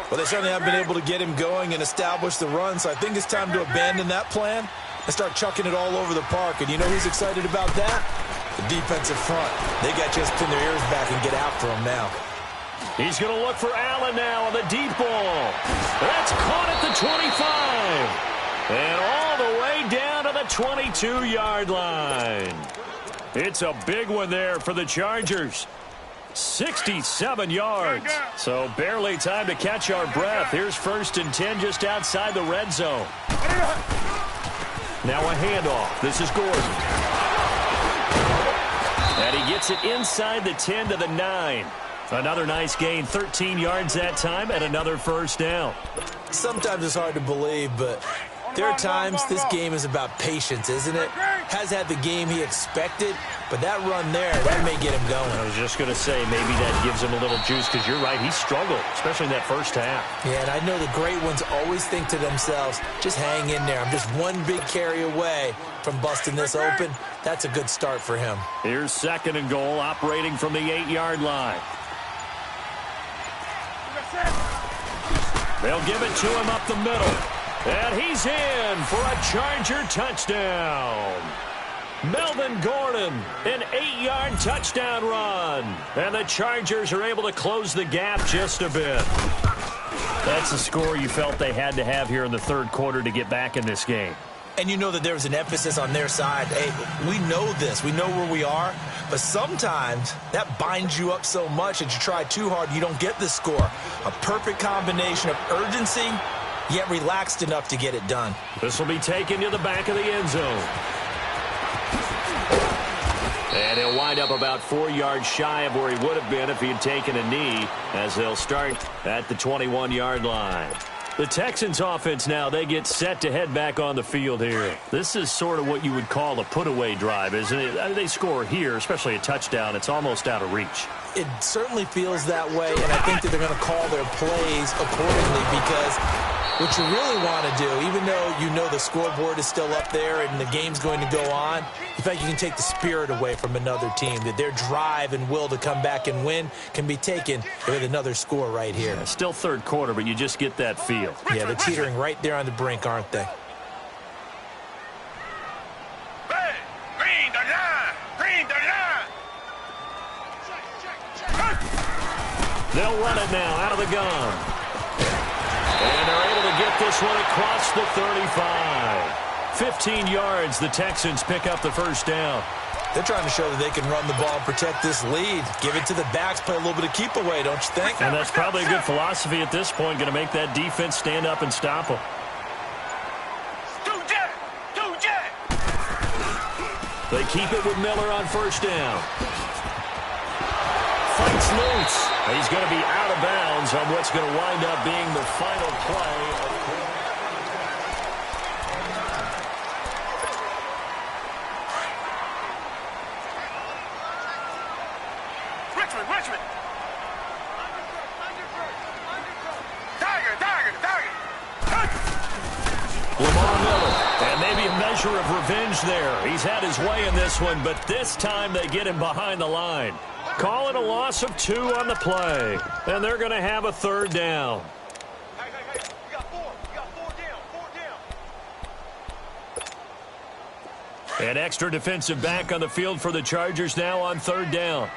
Well, they certainly haven't been able to get him going and establish the run, so I think it's time to abandon that plan and start chucking it all over the park. And you know who's excited about that? The defensive front. They got to just pin their ears back and get after him now. He's going to look for Allen now on the deep ball. That's caught at the 25. And all the way down to the 22-yard line. It's a big one there for the Chargers. 67 yards. So barely time to catch our breath. Here's 1st and 10 just outside the red zone. Now a handoff. This is Gordon. And he gets it inside the 10 to the 9. Another nice gain, 13 yards that time, and another first down. Sometimes it's hard to believe, but there are times this game is about patience, isn't it? Has had the game he expected, but that run there, that may get him going. I was just going to say, maybe that gives him a little juice, because you're right, he struggled, especially in that first half. Yeah, and I know the great ones always think to themselves, just hang in there. I'm just one big carry away from busting this open. That's a good start for him. Here's 2nd and goal, operating from the 8-yard line. They'll give it to him up the middle. And he's in for a Charger touchdown. Melvin Gordon, an 8-yard touchdown run. And the Chargers are able to close the gap just a bit. That's the score you felt they had to have here in the third quarter to get back in this game. And you know that there was an emphasis on their side. Hey, we know this. We know where we are. But sometimes that binds you up so much that you try too hard, you don't get the score. A perfect combination of urgency yet relaxed enough to get it done. This will be taken to the back of the end zone. And he'll wind up about 4 yards shy of where he would have been if he had taken a knee, as they'll start at the 21-yard line. The Texans offense now, they get set to head back on the field here. This is sort of what you would call a put-away drive, isn't it? I mean, they score here, especially a touchdown. It's almost out of reach. It certainly feels that way, and I think that they're going to call their plays accordingly, because what you really want to do, even though you know the scoreboard is still up there and the game's going to go on, in fact, you can take the spirit away from another team, that their drive and will to come back and win can be taken with another score right here. Yeah, still third quarter, but you just get that feel. Yeah, they're teetering right there on the brink, aren't they? They'll run it now out of the gun. And they're able to get this one across the 35. 15 yards, the Texans pick up the first down. They're trying to show that they can run the ball and protect this lead. Give it to the backs, play a little bit of keep away, don't you think? And that's probably a good philosophy at this point, going to make that defense stand up and stop them. They keep it with Miller on first down. Fights loose. He's going to be out of bounds on what's going to wind up being the final play. Richmond. Tiger. Lamar Miller. And maybe a measure of revenge there. He's had his way in this one, but this time they get him behind the line. Calling a loss of 2 on the play. And they're going to have a third down. Hey, you got 4. You got 4 down. An extra defensive back on the field for the Chargers now on third down.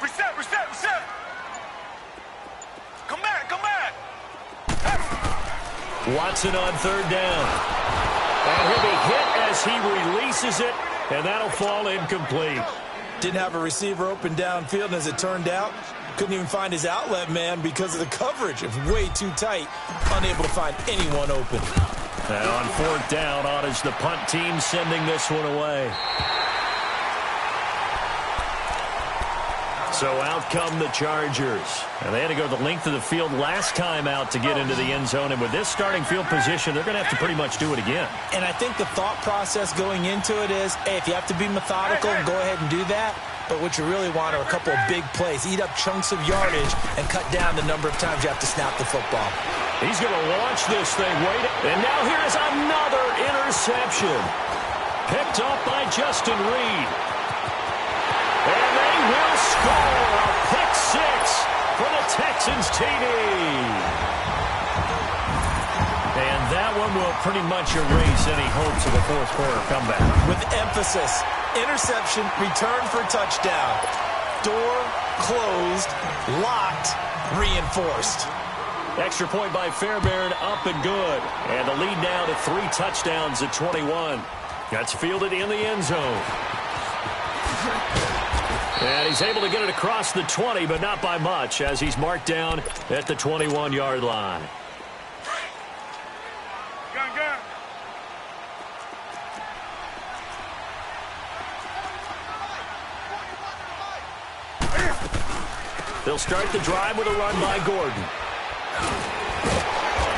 Reset. Come back. Watson on third down. And he'll be hit as he releases it, and that'll fall incomplete. Didn't have a receiver open downfield, and as it turned out, couldn't even find his outlet man because of the coverage. It was way too tight, unable to find anyone open. And on fourth down, on is the punt team sending this one away. So out come the Chargers. And they had to go the length of the field last time out to get into the end zone. And with this starting field position, they're going to have to pretty much do it again. And I think the thought process going into it is, hey, if you have to be methodical, go ahead and do that. But what you really want are a couple of big plays. Eat up chunks of yardage and cut down the number of times you have to snap the football. He's going to launch this thing. And now here's another interception. Picked up by Justin Reed. And they will score a pick 6 for the Texans TD. And that one will pretty much erase any hopes of a fourth quarter comeback. With emphasis, interception, return for touchdown. Door closed, locked, reinforced. Extra point by Fairbairn, up and good. And the lead now to 3 touchdowns at 21. That's fielded in the end zone. And he's able to get it across the 20, but not by much, as he's marked down at the 21-yard line. Gun. They'll start the drive with a run by Gordon.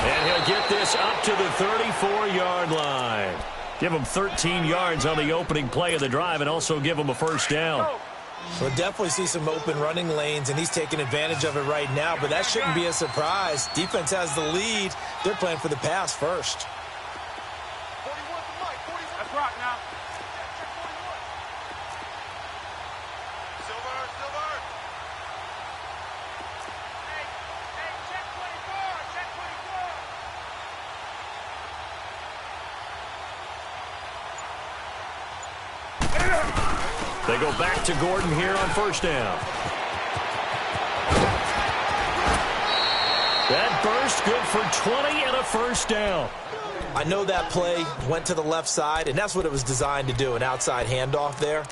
And he'll get this up to the 34-yard line. Give him 13 yards on the opening play of the drive and also give him a first down. We'll definitely see some open running lanes, and he's taking advantage of it right now, but that shouldn't be a surprise. Defense has the lead. They're playing for the pass first. 41 to Mike. 41. That's right now. Silver. Hey, check 24. They go back to Gordon here on first down. That burst good for 20 and a first down. I know that play went to the left side, and that's what it was designed to do, an outside handoff there.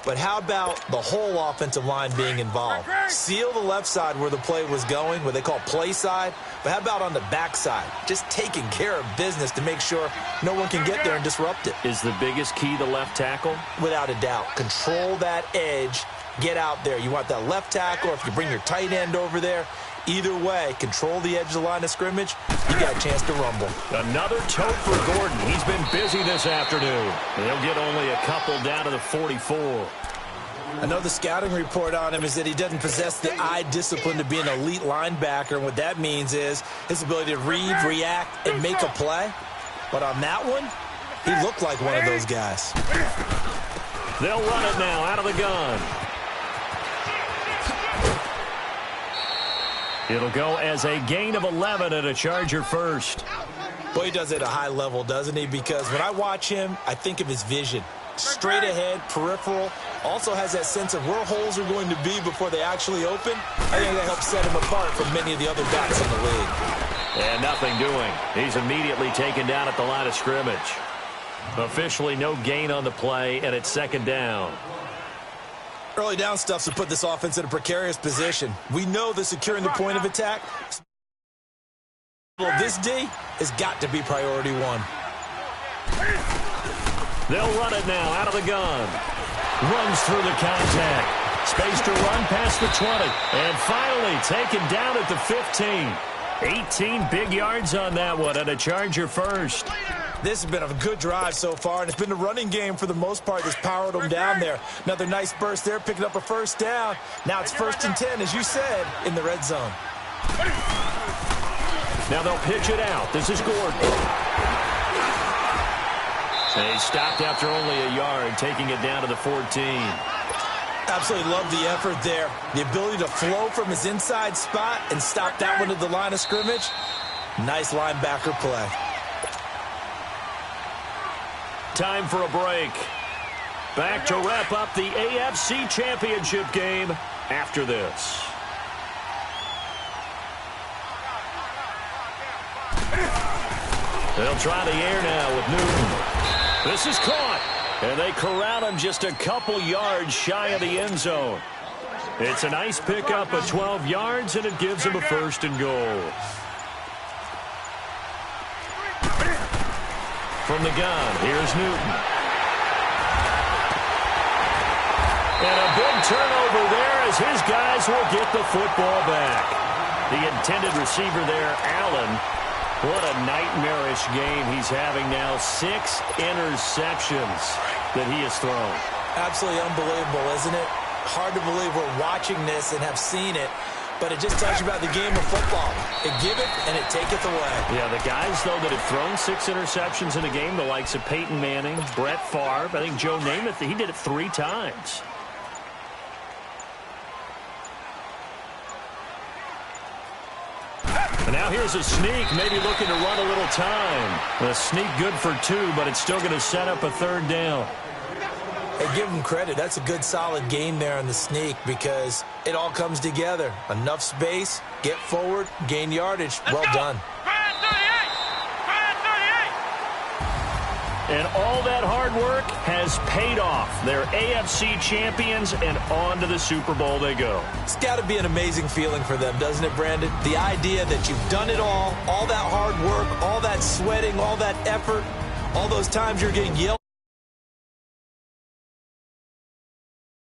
But how about the whole offensive line being involved? Seal the left side where the play was going, what they call play side, But how about on the backside? Just taking care of business to make sure no one can get there and disrupt it. Is the biggest key the left tackle? Without a doubt. Control that edge. Get out there. You want that left tackle, or if you bring your tight end over there, either way, control the edge of the line of scrimmage, you got a chance to rumble. Another tote for Gordon. He's been busy this afternoon. He'll get only a couple down to the 44. I know the scouting report on him is that he doesn't possess the eye discipline to be an elite linebacker, and what that means is his ability to read, react, and make a play. But on that one, he looked like one of those guys. They'll run it now out of the gun. It'll go as a gain of 11 and a Charger first. Boy, he does it at a high level, doesn't he? Because when I watch him, I think of his vision. Straight ahead, peripheral, also has that sense of where holes are going to be before they actually open. I think that helps set him apart from many of the other backs in the league. And nothing doing. He's immediately taken down at the line of scrimmage. Officially no gain on the play, and it's second down. Early down stuff to put this offense in a precarious position. We know that securing the point of attack, well, this D has got to be priority one. They'll run it now out of the gun. Runs through the contact. Space to run past the 20. And finally taken down at the 15. 18 big yards on that one, and a Charger first. This has been a good drive so far, and it's been the running game for the most part that's powered them down there. Another nice burst there, picking up a first down. Now it's 1st and 10, as you said, in the red zone. Now they'll pitch it out. This is Gordon. They stopped after only a yard, taking it down to the 14. Absolutely love the effort there. The ability to flow from his inside spot and stop that one at the line of scrimmage. Nice linebacker play. Time for a break. Back to wrap up the AFC Championship game after this. They'll try the air now with Newton. This is caught, and they corral him just a couple yards shy of the end zone. It's a nice pickup of 12 yards, and it gives him a 1st and goal. From the gun, here's Newton. And a big turnover there as his guys will get the football back. The intended receiver there, Allen. What a nightmarish game he's having now. 6 interceptions that he has thrown. Absolutely unbelievable, isn't it? Hard to believe we're watching this and have seen it, but it just tells you about the game of football. It give it and it taketh away. Yeah, the guys, though, that have thrown 6 interceptions in a game, the likes of Peyton Manning, Brett Favre, I think Joe Namath, he did it 3 times. And now here's a sneak, maybe looking to run a little time. A sneak good for 2, but it's still going to set up a 3rd down. Hey, give him credit. That's a good, solid game there on the sneak because it all comes together. Enough space, get forward, gain yardage. Well done. And all that hard work has paid off. They're AFC champions, and on to the Super Bowl they go. It's got to be an amazing feeling for them, doesn't it, Brandon? The idea that you've done it all that hard work, all that sweating, all that effort, all those times you're getting yelled